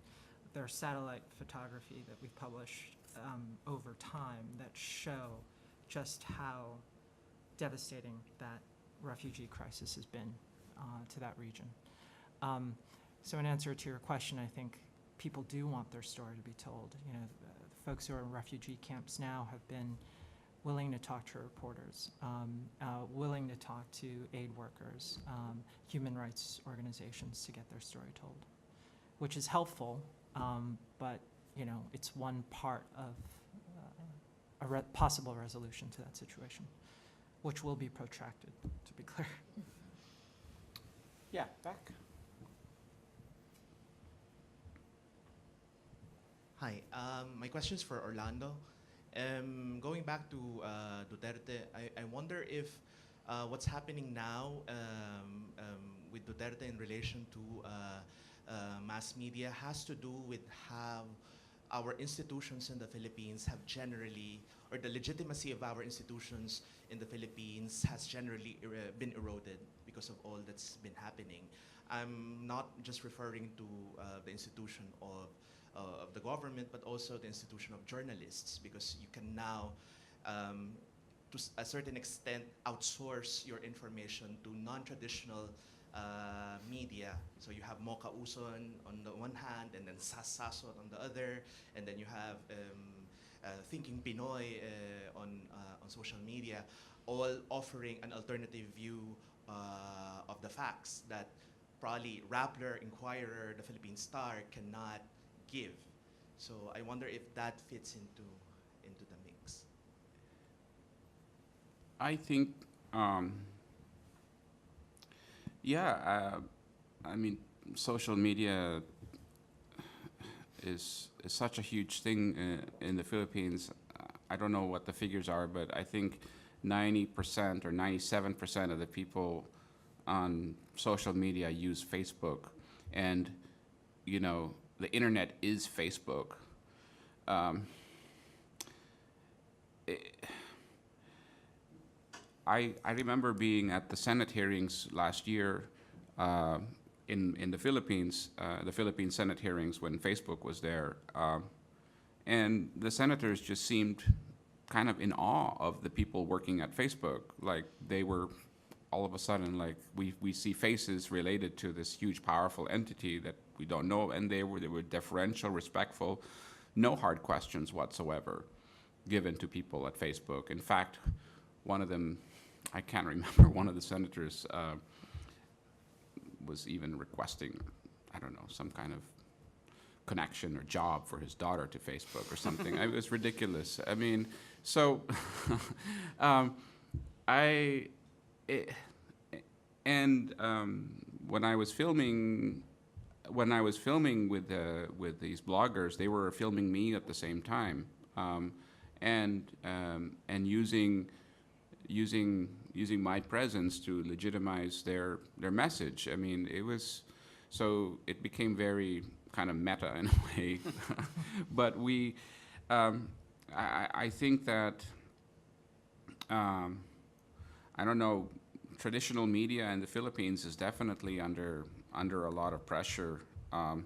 There are satellite photography that we've published over time that show just how devastating that refugee crisis has been to that region. So in answer to your question, I think people do want their story to be told. You know, the folks who are in refugee camps now have been willing to talk to reporters, willing to talk to aid workers, human rights organizations to get their story told, which is helpful, but you know, it's one part of a possible resolution to that situation, which will be protracted, to be clear. Yeah, back. Hi, my question is for Orlando. Going back to Duterte, I wonder if what's happening now with Duterte in relation to mass media has to do with how our institutions in the Philippines have generally, or the legitimacy of our institutions in the Philippines has generally been eroded because of all that's been happening. I'm not just referring to the institution of the government, but also the institution of journalists, because you can now, to a certain extent, outsource your information to non-traditional media. So you have Mocha Uson on the one hand, and then Sasasot on the other, and then you have Thinking Pinoy on social media, all offering an alternative view of the facts that probably Rappler, Inquirer, the Philippine Star cannot give. So I wonder if that fits into the mix. I think, I mean, social media is such a huge thing in the Philippines. I don't know what the figures are, but I think 90% or 97% of the people on social media use Facebook. And, you know, the internet is Facebook. I remember being at the Senate hearings last year in the Philippines, the Philippine Senate hearings when Facebook was there. And the senators just seemed kind of in awe of the people working at Facebook. Like they were all of a sudden like, we see faces related to this huge, powerful entity that we don't know, and they were deferential, respectful, no hard questions whatsoever given to people at Facebook. In fact, one of them, I can't remember, one of the senators was even requesting, I don't know, some kind of connection or job for his daughter to Facebook or something. It was ridiculous. I mean, so when I was filming with these bloggers, they were filming me at the same time, and using my presence to legitimize their message. I mean, it became very kind of meta in a way. But we, I think that, I don't know, traditional media in the Philippines is definitely under a lot of pressure. I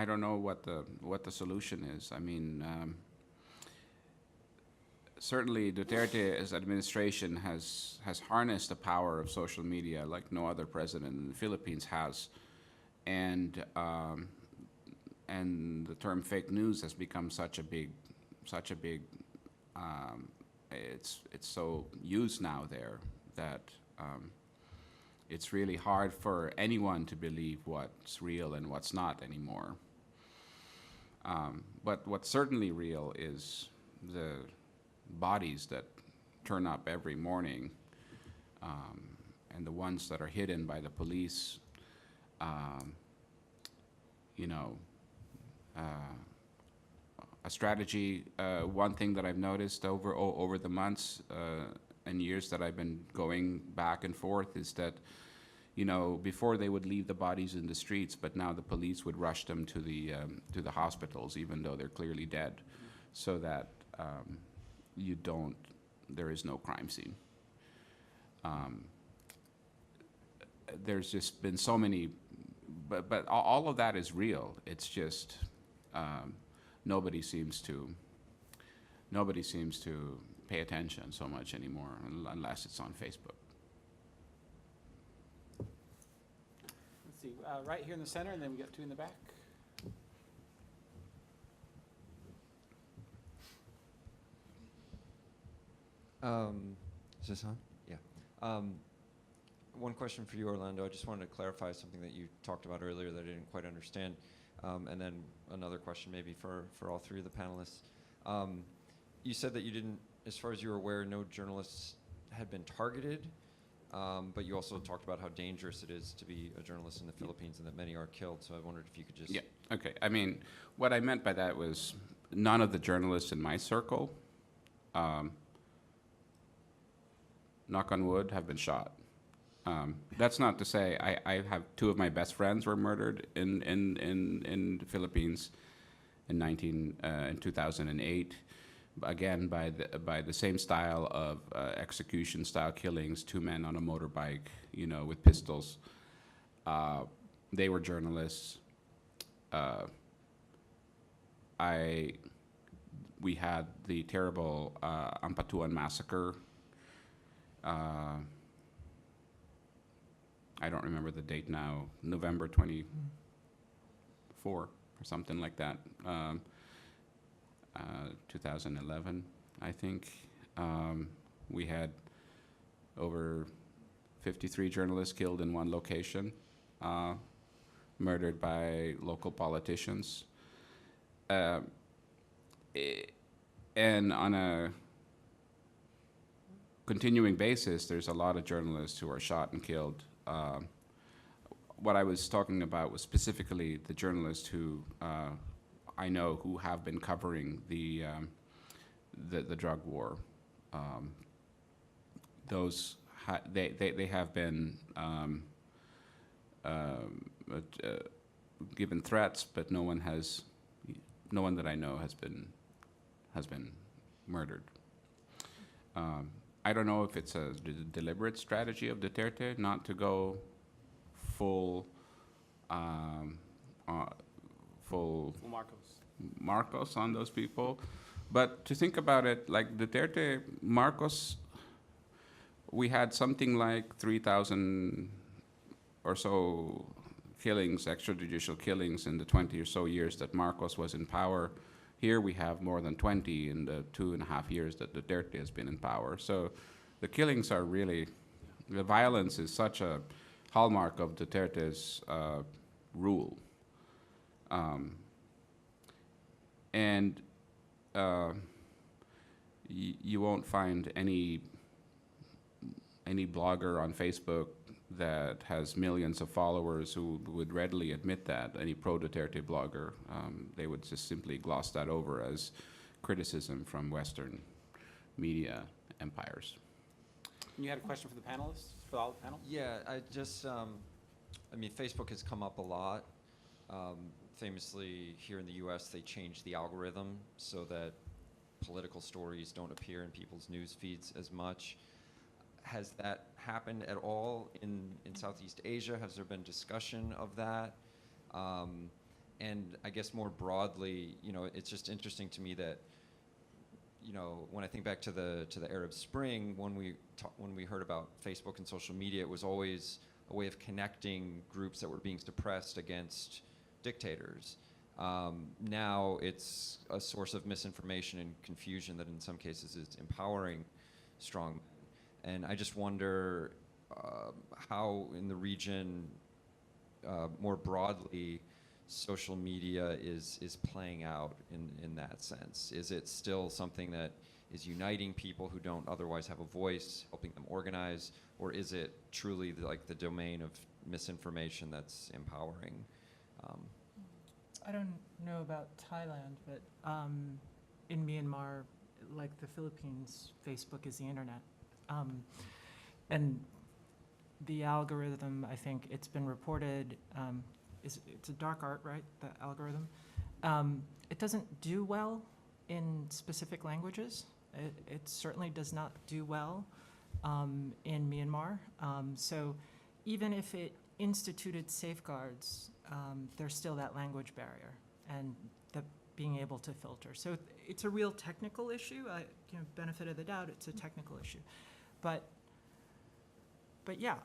don't know what the solution is. I mean, certainly Duterte's administration has harnessed the power of social media like no other president in the Philippines has, and the term fake news has become such a big it's so used now there that it's really hard for anyone to believe what's real and what's not anymore. But what's certainly real is the bodies that turn up every morning, and the ones that are hidden by the police. A strategy, one thing that I've noticed over the months and years that I've been going back and forth is that, before they would leave the bodies in the streets, but now the police would rush them to the hospitals, even though they're clearly dead, so that there is no crime scene. There's just been so many, but all of that is real. It's just nobody seems to pay attention so much anymore, unless it's on Facebook. Let's see, right here in the center, and then we got two in the back. Is this on? Yeah. One question for you, Orlando. I just wanted to clarify something that you talked about earlier that I didn't quite understand. And then another question maybe for all three of the panelists. You said that you didn't, as far as you were aware, no journalists had been targeted, but you also talked about how dangerous it is to be a journalist in the Philippines and that many are killed. So I wondered if you could just... Yeah, okay. I mean, what I meant by that was none of the journalists in my circle, knock on wood, have been shot. That's not to say I have two of my best friends were murdered in the Philippines in 2008. Again, by the same style of execution style killings, two men on a motorbike, with pistols. They were journalists. We had the terrible Ampatuan massacre. I don't remember the date now, November 24 or something like that, 2011, I think. We had over 53 journalists killed in one location, murdered by local politicians. And on a continuing basis, there's a lot of journalists who are shot and killed. What I was talking about was specifically the journalists who I know who have been covering the drug war. They have been given threats, but no one that I know has been murdered. I don't know if it's a deliberate strategy of Duterte not to go full Marcos on those people, but to think about it, like Duterte, Marcos, we had something like 3,000 or so killings, extrajudicial killings in the 20 or so years that Marcos was in power. Here we have more than 20 in the 2.5 years that Duterte has been in power. So the killings are really, the violence is such a hallmark of Duterte's rule. You won't find any blogger on Facebook that has millions of followers who would readily admit that, any pro-Duterte blogger. They would just simply gloss that over as criticism from Western media empires. And you had a question for the panelists? for all the panel? Yeah, I just, I mean, Facebook has come up a lot. Famously, here in the US, they changed the algorithm so that political stories don't appear in people's news feeds as much. Has that happened at all in Southeast Asia? Has there been discussion of that? And I guess more broadly, you know, it's just interesting to me that, you know, when I think back to the Arab Spring, when we heard about Facebook and social media, it was always a way of connecting groups that were being suppressed against dictators. Now it's a source of misinformation and confusion that in some cases is empowering strong men. And I just wonder how in the region, more broadly, social media is playing out in that sense. Is it still something that is uniting people who don't otherwise have a voice, helping them organize, or is it truly like the domain of misinformation that's empowering? I don't know about Thailand, but in Myanmar, like the Philippines, Facebook is the internet. And the algorithm, I think it's been reported, it's a dark art, right, the algorithm? It doesn't do well in specific languages. It certainly does not do well in Myanmar. So even if it instituted safeguards, there's still that language barrier and the being able to filter. So it's a real technical issue. Benefit of the doubt, it's a technical issue. But yeah,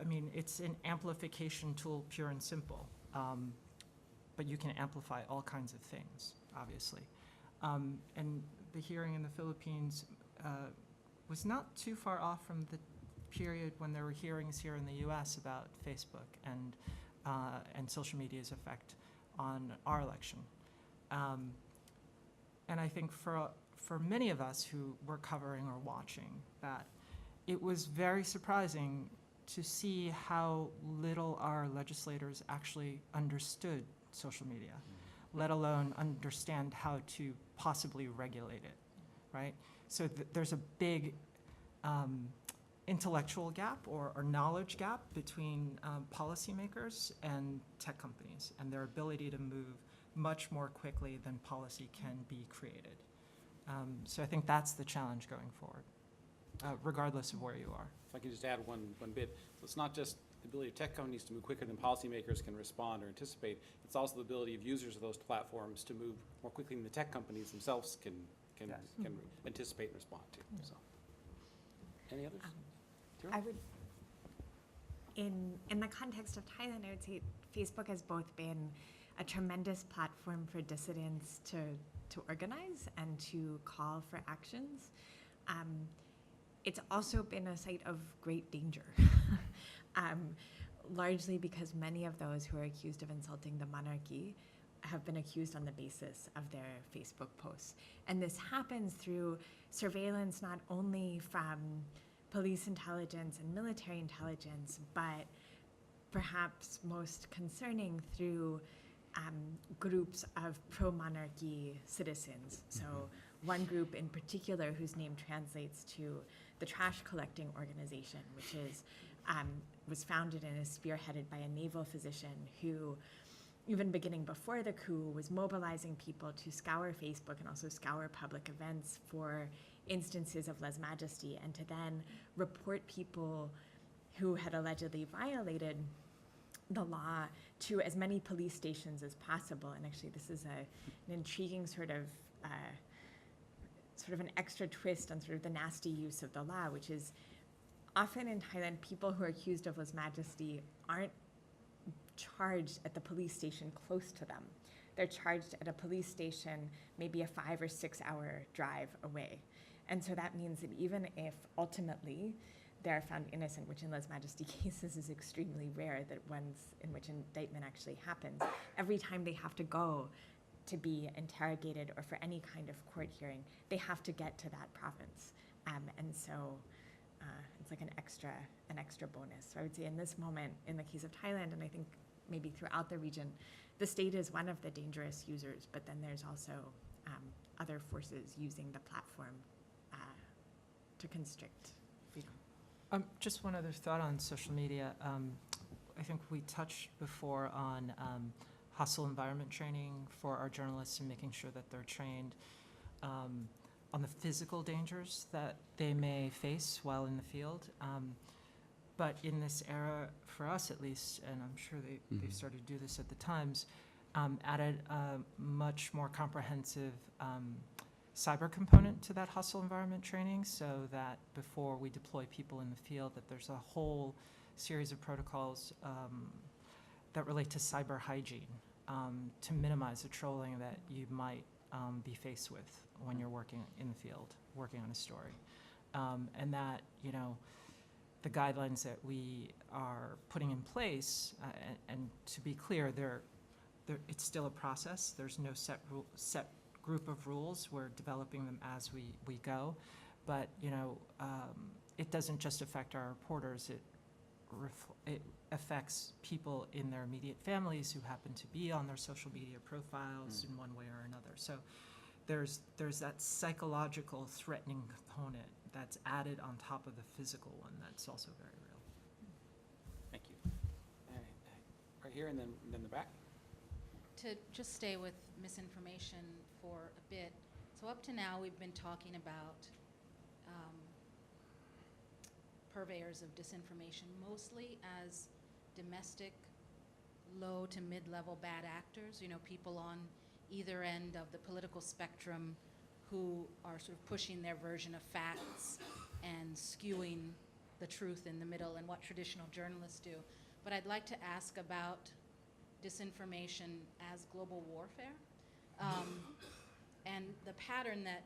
I mean, it's an amplification tool, pure and simple. But you can amplify all kinds of things, obviously. And the hearing in the Philippines was not too far off from the period when there were hearings here in the US about Facebook and social media's effect on our election. And I think for many of us who were covering or watching that, it was very surprising to see how little our legislators actually understood social media, let alone understand how to possibly regulate it, right? So there's a big intellectual gap or knowledge gap between policymakers and tech companies and their ability to move much more quickly than policy can be created. So I think that's the challenge going forward, regardless of where you are. If I can just add one bit. So it's not just the ability of tech companies to move quicker than policymakers can respond or anticipate. It's also the ability of users of those platforms to move more quickly than the tech companies themselves can anticipate and respond to. So, any others? I would, in the context of Thailand, I would say Facebook has both been a tremendous platform for dissidents to organize and to call for actions. It's also been a site of great danger, largely because many of those who are accused of insulting the monarchy have been accused on the basis of their Facebook posts. And this happens through surveillance not only from police intelligence and military intelligence, but perhaps most concerning through groups of pro-monarchy citizens. So one group in particular whose name translates to the trash collecting organization, which is was founded and is spearheaded by a naval physician who, even beginning before the coup, was mobilizing people to scour Facebook and also scour public events for instances of lèse-majesty and to then report people who had allegedly violated the law to as many police stations as possible. And actually this is an intriguing sort of an extra twist on sort of the nasty use of the law, which is often in Thailand, people who are accused of lèse-majesty aren't charged at the police station close to them. They're charged at a police station maybe a 5 or 6 hour drive away. And so that means that even if ultimately they're found innocent, which in lèse-majesty cases is extremely rare, that ones in which indictment actually happens, every time they have to go to be interrogated or for any kind of court hearing, they have to get to that province. And so it's like an extra bonus. So I would say in this moment, in the case of Thailand, and I think maybe throughout the region, the state is one of the dangerous users, but then there's also other forces using the platform to constrict freedom. Just one other thought on social media. I think we touched before on hostile environment training for our journalists and making sure that they're trained on the physical dangers that they may face while in the field. But in this era, for us at least, and I'm sure they've started to do this at the Times, added a much more comprehensive cyber component to that hostile environment training, so that before we deploy people in the field, that there's a whole series of protocols that relate to cyber hygiene to minimize the trolling that you might be faced with when you're working in the field, working on a story. And that, the guidelines that we are putting in place, and to be clear, it's still a process. There's no set group of rules. We're developing them as we go. But, it doesn't just affect our reporters. It affects people in their immediate families who happen to be on their social media profiles in one way or another. So there's that psychological threatening component that's added on top of the physical one that's also very real. Thank you. Right here and then the back. To just stay with misinformation for a bit. So up to now, we've been talking about purveyors of disinformation mostly as domestic, low to mid-level bad actors, people on either end of the political spectrum who are sort of pushing their version of facts and skewing the truth in the middle, and what traditional journalists do. But I'd like to ask about disinformation as global warfare, and the pattern that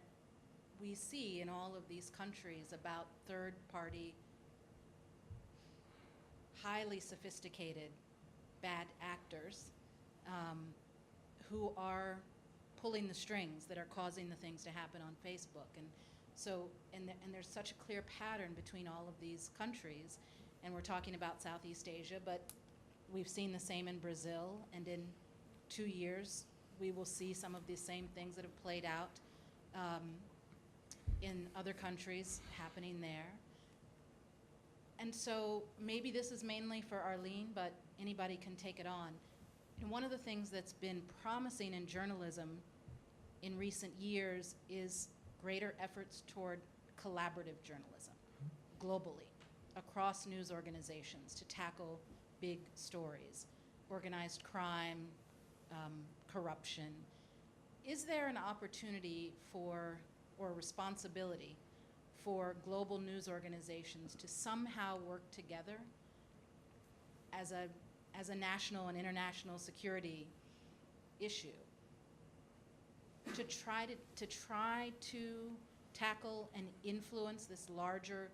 we see in all of these countries about third-party, highly sophisticated bad actors who are pulling the strings that are causing the things to happen on Facebook. And so, and there's such a clear pattern between all of these countries, and we're talking about Southeast Asia, but we've seen the same in Brazil, and in 2 years, we will see some of these same things that have played out in other countries happening there. And so maybe this is mainly for Arlyn, but anybody can take it on. And one of the things that's been promising in journalism in recent years is greater efforts toward collaborative journalism globally, across news organizations, to tackle big stories, organized crime, corruption. Is there an opportunity for, or responsibility for global news organizations to somehow work together as a national and international security issue to try to tackle and influence this larger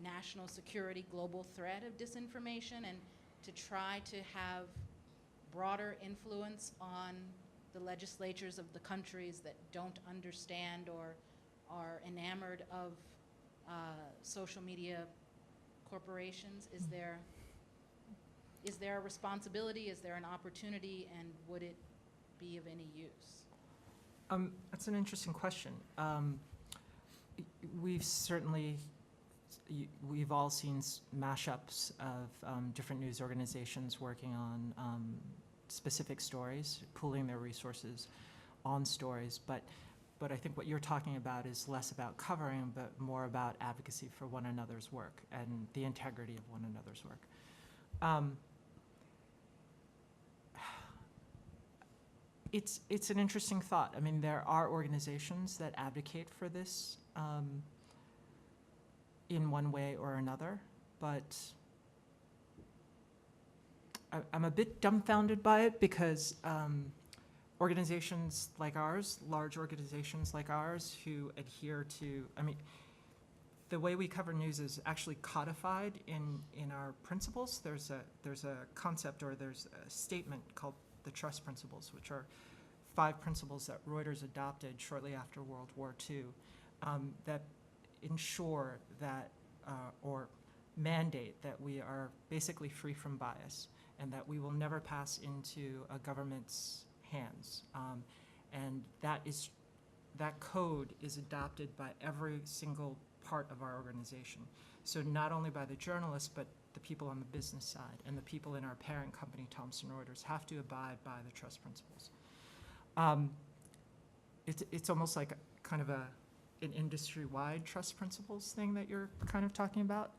national security global threat of disinformation, and to try to have broader influence on the legislatures of the countries that don't understand or are enamored of social media corporations? Is there a responsibility? Is there an opportunity? And would it be of any use? That's an interesting question. We've all seen mashups of different news organizations working on specific stories, pooling their resources on stories. But I think what you're talking about is less about covering, but more about advocacy for one another's work and the integrity of one another's work. It's an interesting thought. I mean, there are organizations that advocate for this in one way or another, but I'm a bit dumbfounded by it, because organizations like ours, large organizations like ours who adhere to, the way we cover news is actually codified in our principles. There's a concept, or there's a statement called the trust principles, which are 5 principles that Reuters adopted shortly after World War II that ensure that, or mandate that we are basically free from bias, and that we will never pass into a government's hands. And that code is adopted by every single part of our organization. So not only by the journalists, but the people on the business side and the people in our parent company, Thompson Reuters, have to abide by the trust principles. It's almost like kind of an industry-wide trust principles thing that you're kind of talking about,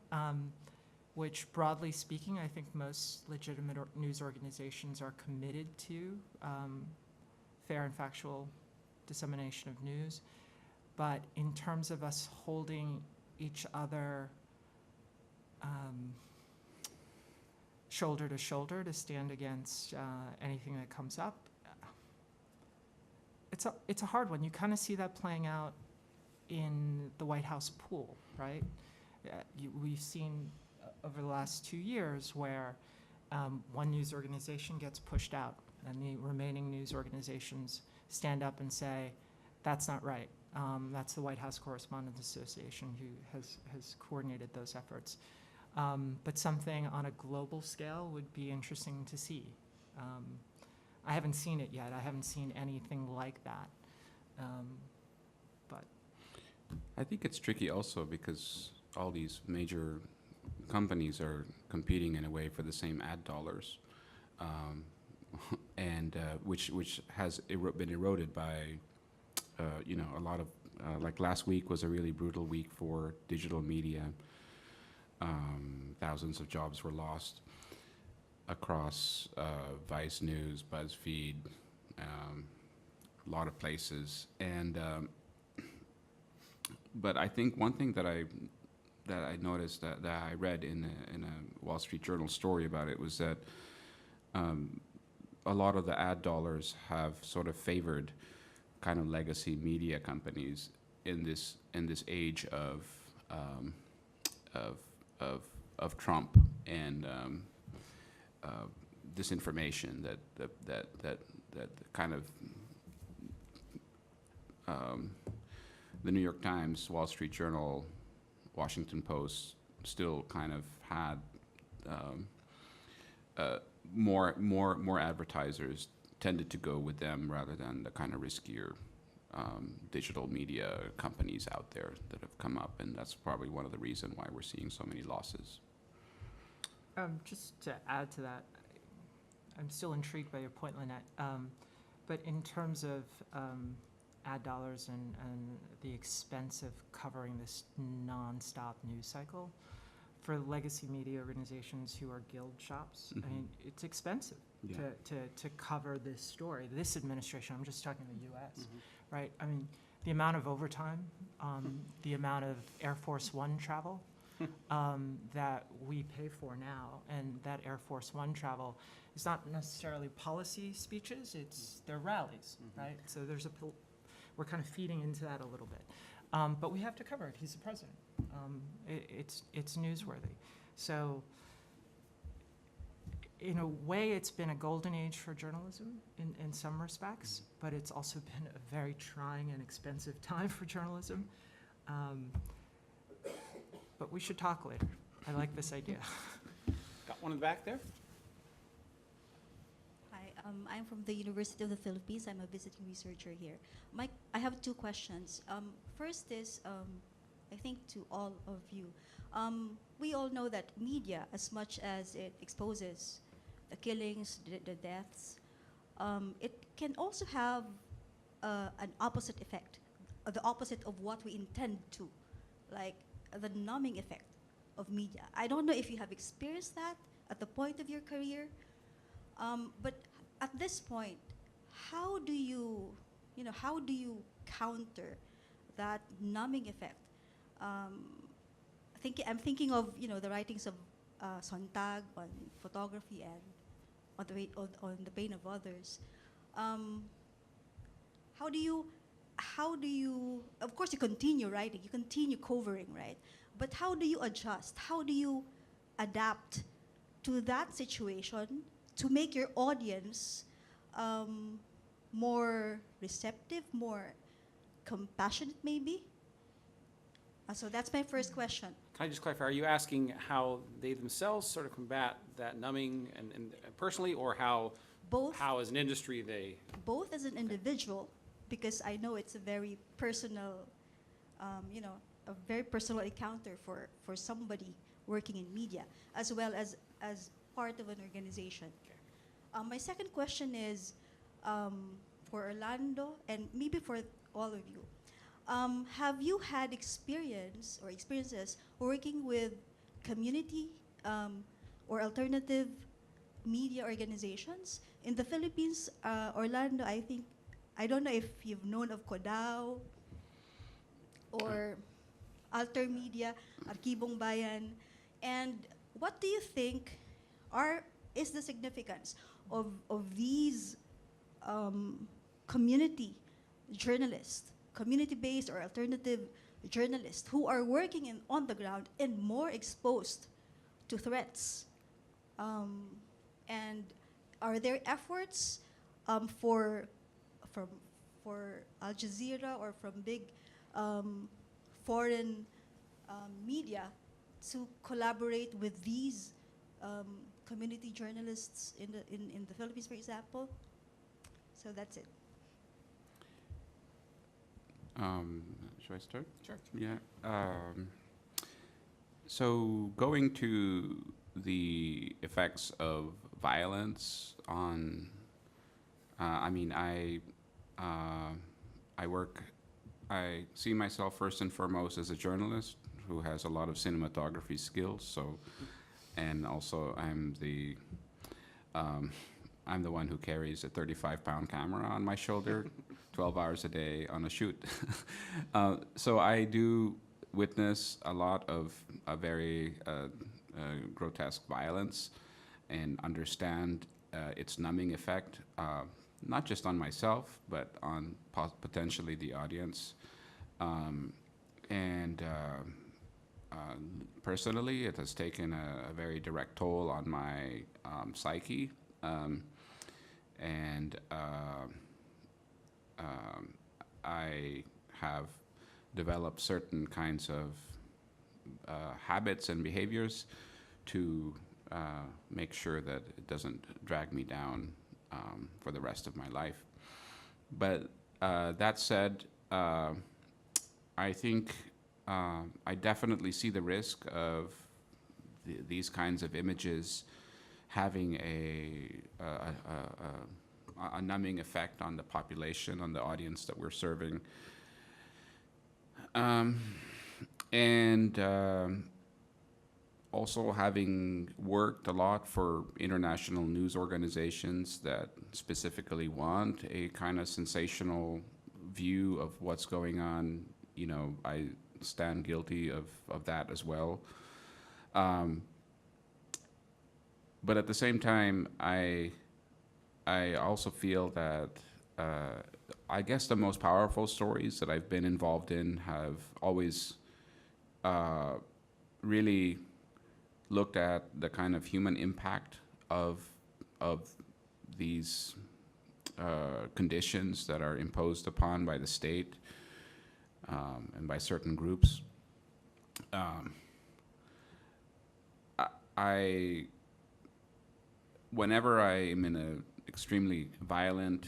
which broadly speaking, I think most legitimate news organizations are committed to fair and factual dissemination of news. But in terms of us holding each other shoulder to shoulder to stand against anything that comes up, it's a hard one. You kind of see that playing out in the White House pool, right? We've seen over the last 2 years where one news organization gets pushed out and the remaining news organizations stand up and say, that's not right. That's the White House Correspondents Association who has coordinated those efforts. But something on a global scale would be interesting to see. I haven't seen it yet. I haven't seen anything like that. But I think it's tricky also because all these major companies are competing in a way for the same ad dollars, and which has been eroded by a lot of like last week was a really brutal week for digital media. Thousands of jobs were lost across Vice News, BuzzFeed, a lot of places, and but I think one thing that I noticed that I read in a Wall Street Journal story about it was that a lot of the ad dollars have sort of favored kind of legacy media companies in this age of Trump and disinformation that kind of the New York Times, Wall Street Journal, Washington Post still kind of had more advertisers tended to go with them rather than the kind of riskier digital media companies out there that have come up, and that's probably one of the reasons why we're seeing so many losses. Just to add to that, I'm still intrigued by your point, Lynette, but in terms of ad dollars and the expense of covering this nonstop news cycle, for legacy media organizations who are guild shops, I mean, it's expensive to cover this story. This administration, I'm just talking the U.S., right? I mean, the amount of overtime, the amount of Air Force One travel that we pay for now, and that Air Force One travel is not necessarily policy speeches, it's their rallies, right? So there's we're kind of feeding into that a little bit. But we have to cover it. He's the president. It's newsworthy. So in a way, it's been a golden age for journalism in some respects, but it's also been a very trying and expensive time for journalism. But we should talk later. I like this idea. Got one in the back there? Hi, I'm from the University of the Philippines. I'm a visiting researcher here. I have two questions. First is, I think to all of you, we all know that media, as much as it exposes the killings, the deaths, it can also have an opposite effect, the opposite of what we intend to, like the numbing effect of media. I don't know if you have experienced that at the point of your career, but at this point, how do you counter that numbing effect? I'm thinking of the writings of Sontag on photography and on the pain of others. How do you? Of course, you continue writing, you continue covering, right? But how do you adjust? How do you adapt to that situation to make your audience more receptive, more compassionate, maybe? So that's my first question. Can I just clarify, are you asking how they themselves sort of combat that numbing and personally, or how as an industry they? Both as an individual, because I know it's a very personal, a very personal encounter for somebody working in media, as well as part of an organization. My second question is for Orlando, and maybe for all of you. Have you had experiences working with community or alternative media organizations? In the Philippines, Orlando, I don't know if you've known of Kodao or Alter Media, Arkibong Bayan, and what do you think is the significance of these community journalists, community-based or alternative journalists who are working on the ground and more exposed to threats? And are there efforts for Al Jazeera or from big foreign media to collaborate with these community journalists in the Philippines, for example? So that's it. Should I start? Sure. Yeah. So going to the effects of violence on, I see myself first and foremost as a journalist who has a lot of cinematography skills. So, and also I'm the one who carries a 35-pound camera on my shoulder, 12 hours a day on a shoot. So I do witness a lot of very grotesque violence and understand its numbing effect, not just on myself, but on potentially the audience. Personally, it has taken a very direct toll on my psyche. I have developed certain kinds of habits and behaviors to make sure that it doesn't drag me down for the rest of my life. But that said, I think I definitely see the risk of these kinds of images having a numbing effect on the population, on the audience that we're serving. Also having worked a lot for international news organizations that specifically want a kind of sensational view of what's going on, you know, I stand guilty of that as well. But at the same time, I also feel that I guess the most powerful stories that I've been involved in have always really looked at the kind of human impact of these conditions that are imposed upon by the state and by certain groups. Whenever I am in an extremely violent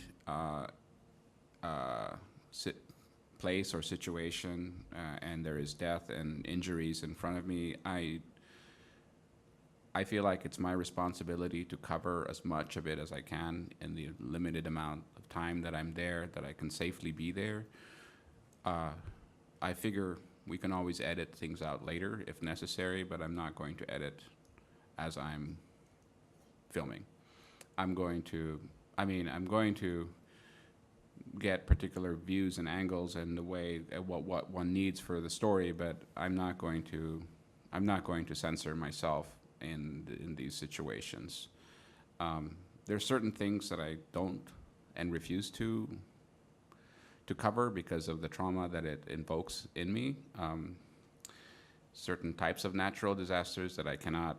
place or situation, and there is death and injuries in front of me, I feel like it's my responsibility to cover as much of it as I can in the limited amount of time that I'm there, that I can safely be there. I figure we can always edit things out later if necessary, but I'm not going to edit as I'm filming. I'm going to get particular views and angles and the way what one needs for the story, but I'm not going to censor myself in these situations. There are certain things that I don't and refuse to cover because of the trauma that it invokes in me. Certain types of natural disasters that I cannot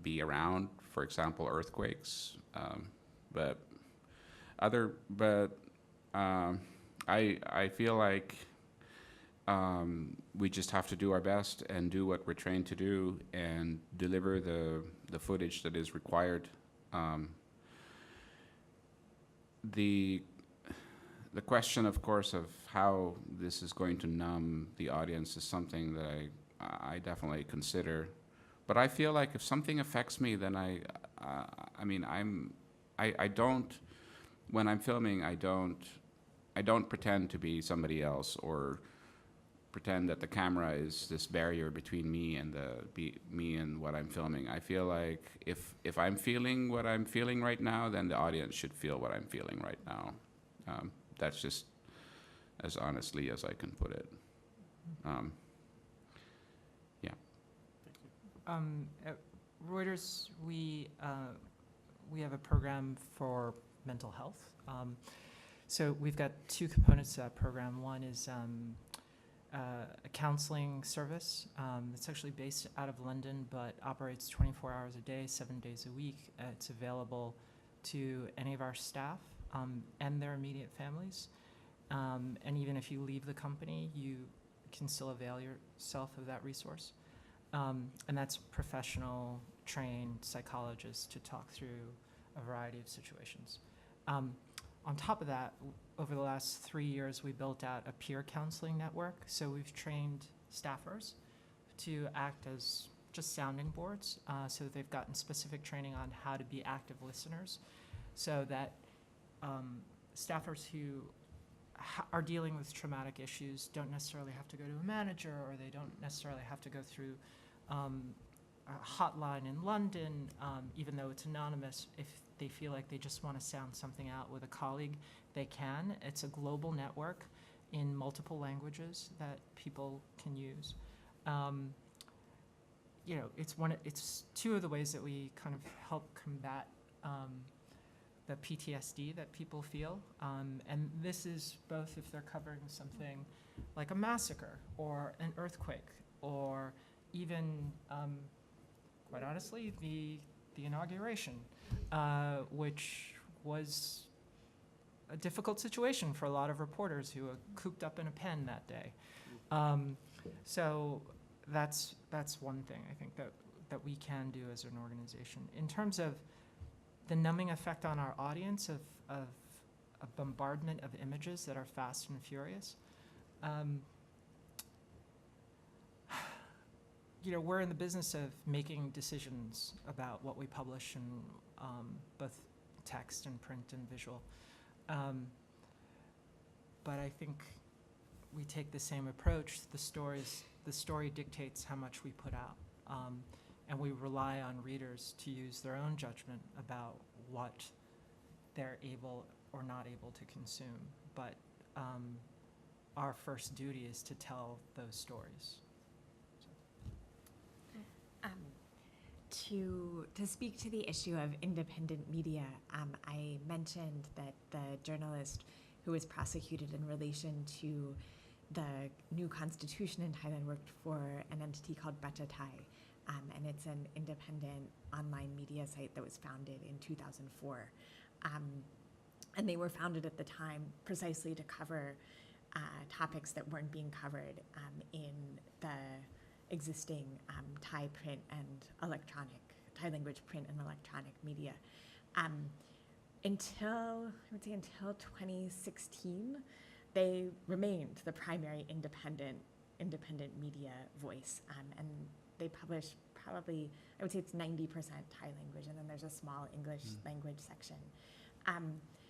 be around, for example, earthquakes. I feel like we just have to do our best and do what we're trained to do and deliver the footage that is required. the question, of course, of how this is going to numb the audience is something that I definitely consider. But I feel like if something affects me, then I don't, when I'm filming, I don't pretend to be somebody else or pretend that the camera is this barrier between me and me and what I'm filming. I feel like if I'm feeling what I'm feeling right now, then the audience should feel what I'm feeling right now. That's just as honestly as I can put it. At Reuters, we have a program for mental health. So we've got two components to that program. One is a counseling service that's actually based out of London, but operates 24 hours a day, 7 days a week. It's available to any of our staff and their immediate families. And even if you leave the company, you can still avail yourself of that resource. And that's professional, trained psychologists to talk through a variety of situations. On top of that, over the last 3 years, we built out a peer counseling network. So we've trained staffers to act as just sounding boards, so that they've gotten specific training on how to be active listeners, so that staffers who are dealing with traumatic issues don't necessarily have to go to a manager, or they don't necessarily have to go through a hotline in London, even though it's anonymous. If they feel like they just want to sound something out with a colleague, they can. It's a global network in multiple languages that people can use. It's two of the ways that we kind of help combat the PTSD that people feel. And this is both if they're covering something like a massacre or an earthquake, or even, quite honestly, the inauguration, which was a difficult situation for a lot of reporters who were cooped up in a pen that day. So that's one thing I think that we can do as an organization. In terms of the numbing effect on our audience of a bombardment of images that are fast and furious, we're in the business of making decisions about what we publish in both text and print and visual. But I think we take the same approach. The story dictates how much we put out. And we rely on readers to use their own judgment about what they're able or not able to consume. But our first duty is to tell those stories. To speak to the issue of independent media, I mentioned that the journalist who was prosecuted in relation to the new constitution in Thailand worked for an entity called Prachathai, and it's an independent online media site that was founded in 2004. And they were founded at the time precisely to cover topics that weren't being covered in the existing Thai print and Thai language print and electronic media. Until 2016, they remained the primary independent media voice. And they publish probably, I would say it's 90% Thai language, and then there's a small English language section.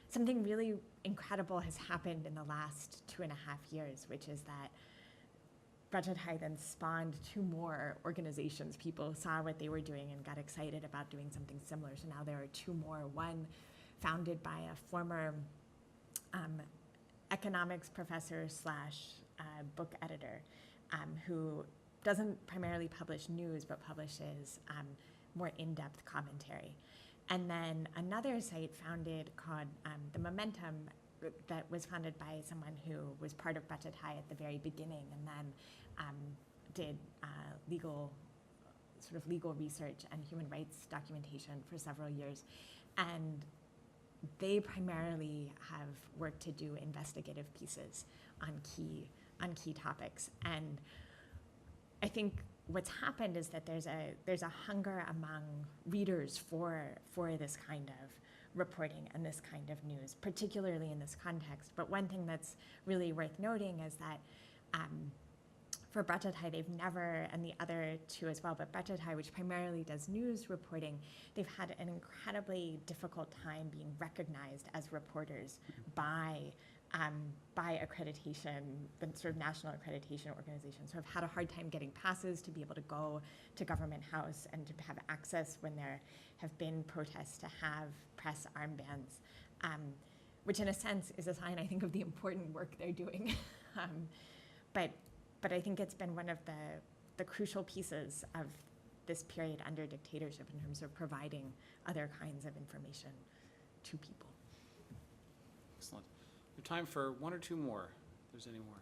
Something really incredible has happened in the last 2.5 years, which is that Prachathai then spawned 2 more organizations. People saw what they were doing and got excited about doing something similar. So now there are 2 more. One founded by a former economics professor / book editor who doesn't primarily publish news, but publishes more in-depth commentary. And then another site founded called The Momentum, that was founded by someone who was part of Prachathai at the very beginning, and then did legal research and human rights documentation for several years. And they primarily have worked to do investigative pieces on key topics. And I think what's happened is that there's a hunger among readers for this kind of reporting and this kind of news, particularly in this context. But one thing that's really worth noting is that for Brattatai, they've never, and the other two as well, but Brattatai, which primarily does news reporting, they've had an incredibly difficult time being recognized as reporters by accreditation, the sort of national accreditation organizations who have had a hard time getting passes to be able to go to Government House and to have access when there have been protests to have press armbands, which in a sense is a sign, I think, of the important work they're doing. But I think it's been one of the crucial pieces of this period under dictatorship in terms of providing other kinds of information to people. Excellent. We have time for one or two more, if there's any more.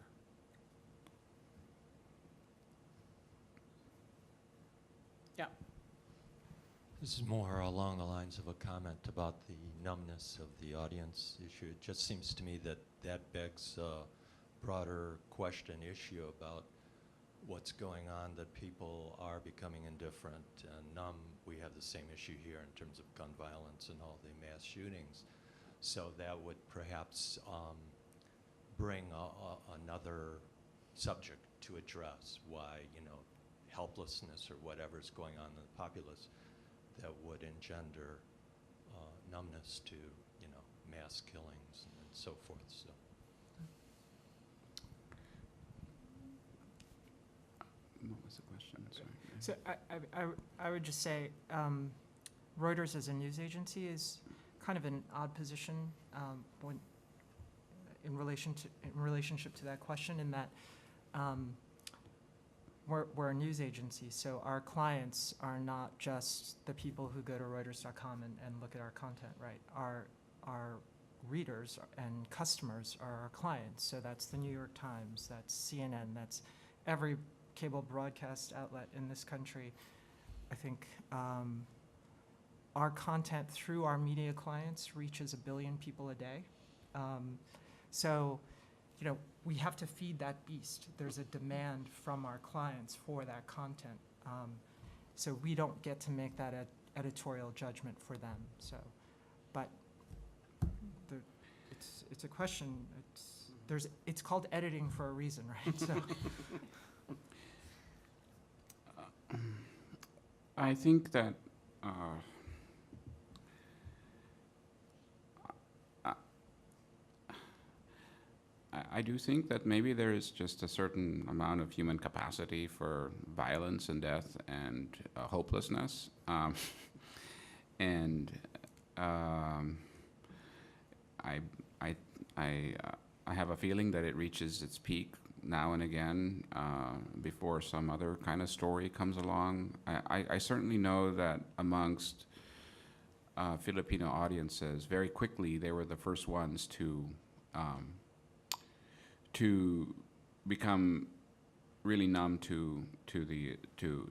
Yeah. This is more along the lines of a comment about the numbness of the audience issue. It just seems to me that that begs a broader question issue about what's going on, that people are becoming indifferent and numb. We have the same issue here in terms of gun violence and all the mass shootings. So that would perhaps bring another subject to address, why, helplessness or whatever's going on in the populace that would engender numbness to, mass killings and so forth. So. What was the question? Sorry. So I would just say Reuters as a news agency is kind of an odd position when in relationship to that question, in that we're a news agency, so our clients are not just the people who go to Reuters.com and look at our content, right? Our readers and customers are our clients. So that's the New York Times, that's CNN, that's every cable broadcast outlet in this country. I think our content through our media clients reaches 1 billion people a day. So, we have to feed that beast. There's a demand from our clients for that content. So we don't get to make that editorial judgment for them. So, but it's a question. It's called editing for a reason, right? So. I think that I do think that maybe there is just a certain amount of human capacity for violence and death and hopelessness, and I have a feeling that it reaches its peak now and again before some other kind of story comes along. I certainly know that amongst Filipino audiences, very quickly they were the first ones to become really numb to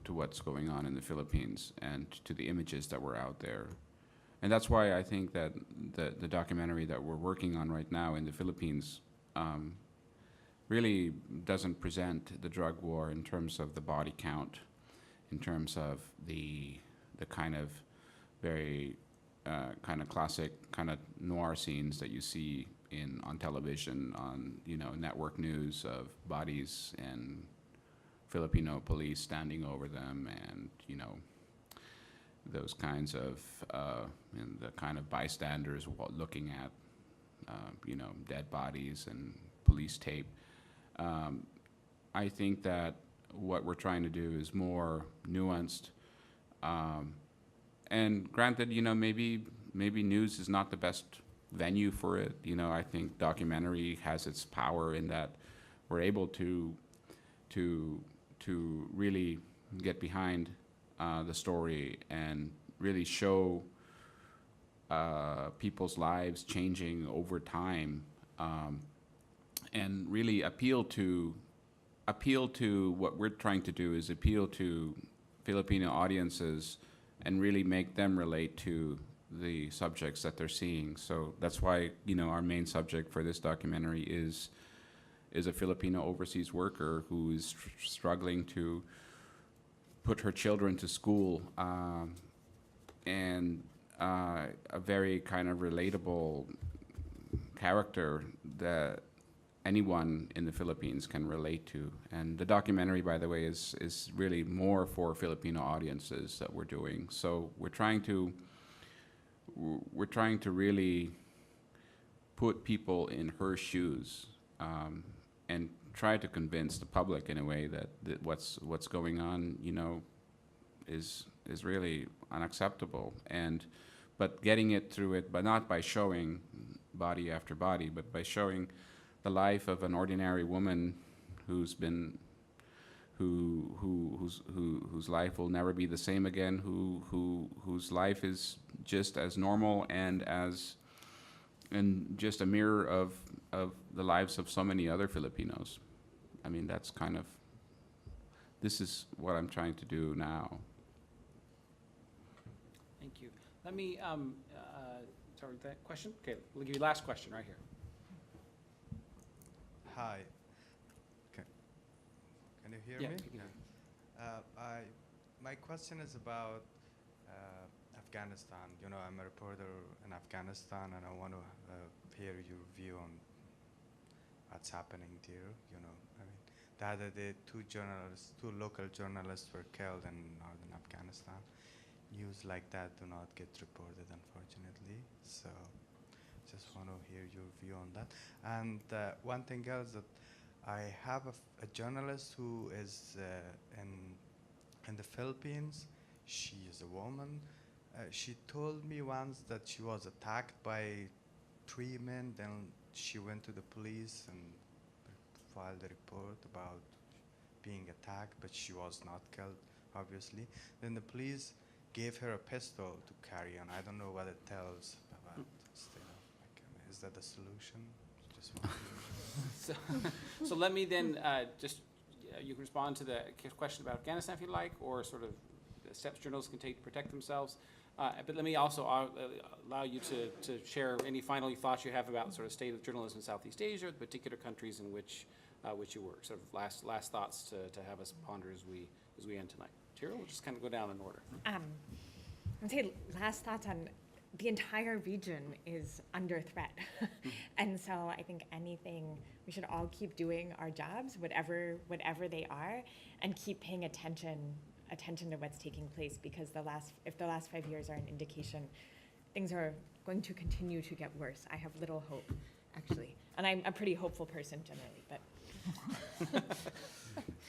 what's going on in the Philippines and to the images that were out there. And that's why I think that the documentary that we're working on right now in the Philippines really doesn't present the drug war in terms of the body count, in terms of the kind of very kind of classic kind of noir scenes that you see on television, on network news of bodies and Filipino police standing over them, and those kinds of and the kind of bystanders looking at dead bodies and police tape. I think that what we're trying to do is more nuanced, and granted, maybe news is not the best venue for it. I think documentary has its power in that we're able to really get behind the story and really show people's lives changing over time, and really appeal to what we're trying to do is appeal to Filipino audiences and really make them relate to the subjects that they're seeing. So that's why our main subject for this documentary is a Filipino overseas worker who is struggling to put her children to school, and a very kind of relatable character that anyone in the Philippines can relate to. And the documentary, by the way, is really more for Filipino audiences that we're doing. So we're trying to really put people in her shoes, and try to convince the public in a way that what's going on, you know, is really unacceptable. But getting it through it, but not by showing body after body, but by showing the life of an ordinary woman whose life will never be the same again, whose life is just as normal and just a mirror of the lives of so many other Filipinos. I mean, that's kind of, this is what I'm trying to do now. Thank you. Let me start with that question. Okay, we'll give you last question right here. Hi. Can you hear me? We can hear you. My question is about Afghanistan. You know, I'm a reporter in Afghanistan, and I want to hear your view on what's happening there. You know, I mean, the other day, two local journalists were killed in northern Afghanistan. News like that do not get reported, unfortunately. So just want to hear your view on that. And one thing else, that I have a journalist who is in the Philippines. She is a woman. She told me once that she was attacked by 3 men. Then she went to the police and filed a report about being attacked, but she was not killed, obviously. Then the police gave her a pistol to carry on. I don't know what it tells about. Is that the solution? Just so let me then you can respond to the question about Afghanistan if you like, or sort of the steps journalists can take to protect themselves. But let me also allow you to share any final thoughts you have about sort of state of journalism in Southeast Asia, the particular countries in which you work. Sort of last thoughts to have us ponder as we end tonight. Tyrell, we'll just kind of go down in order. I'd say last thoughts on the entire region is under threat. And so I think we should all keep doing our jobs, whatever they are, and keep paying attention to what's taking place, because if the last 5 years are an indication, things are going to continue to get worse. I have little hope, actually. And I'm a pretty hopeful person generally, but.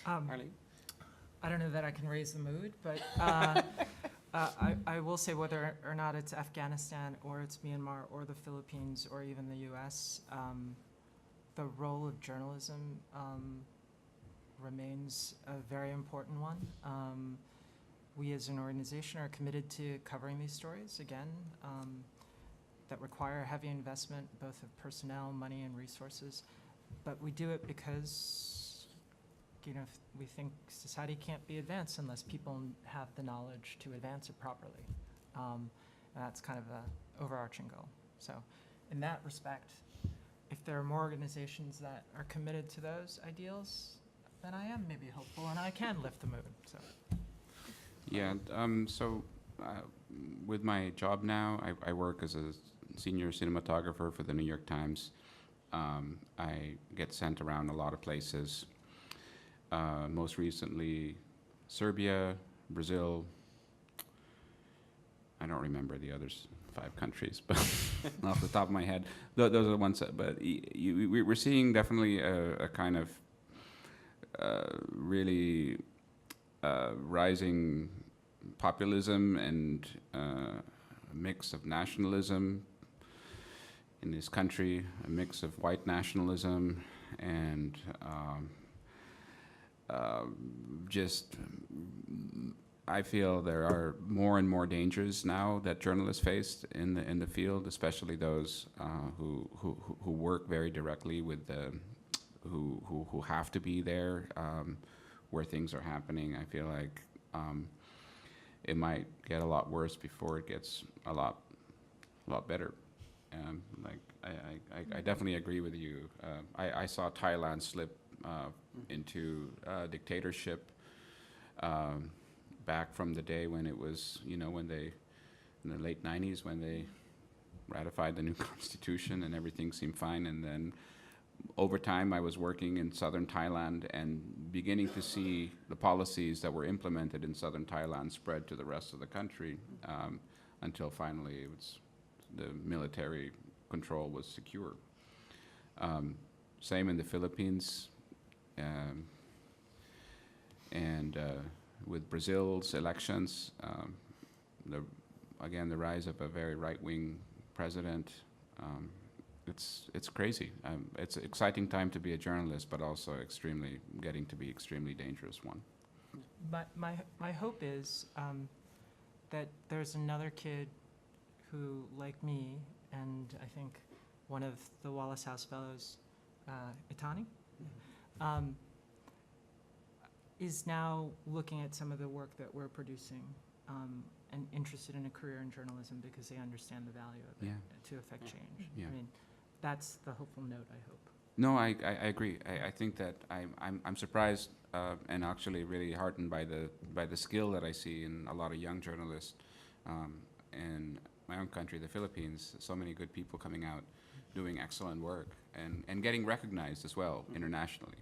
Arlyn? I don't know that I can raise the mood, but I will say, whether or not it's Afghanistan or it's Myanmar or the Philippines or even the US, the role of journalism remains a very important one. We as an organization are committed to covering these stories, again, that require heavy investment, both of personnel, money, and resources. But we do it because, you know, we think society can't be advanced unless people have the knowledge to advance it properly. And that's kind of the overarching goal. So in that respect, if there are more organizations that are committed to those ideals, then I am maybe hopeful and I can lift the mood. So. Yeah, with my job now, I work as a senior cinematographer for the New York Times. I get sent around a lot of places. Most recently, Serbia, Brazil. I don't remember the other 5 countries, but off the top of my head, those are the ones. But we're seeing definitely a kind of really rising populism and a mix of nationalism in this country, a mix of white nationalism and I feel there are more and more dangers now that journalists face in the field, especially those who work very directly with who have to be there where things are happening. I feel like it might get a lot worse before it gets a lot better. I definitely agree with you. I saw Thailand slip into dictatorship back from the day when it was, when they in the late 90s when they ratified the new constitution and everything seemed fine. And then over time, I was working in southern Thailand and beginning to see the policies that were implemented in southern Thailand spread to the rest of the country until finally the military control was secure. Same in the Philippines. And with Brazil's elections, again, the rise of a very right-wing president, it's crazy. It's an exciting time to be a journalist, but also getting to be extremely dangerous one. My hope is that there's another kid who, like me, and I think one of the Wallace House Fellows, Itani, is now looking at some of the work that we're producing and interested in a career in journalism because they understand the value of it to affect change. Yeah. I mean, that's the hopeful note, I hope. No, I agree. I think that I'm surprised and actually really heartened by the skill that I see in a lot of young journalists in my own country, the Philippines. So many good people coming out doing excellent work and getting recognized as well internationally.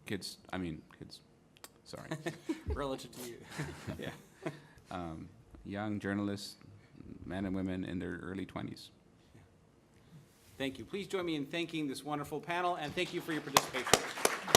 Kids, sorry. Relative to you. Yeah. Young journalists, men and women in their early 20s. Thank you. Please join me in thanking this wonderful panel, and thank you for your participation.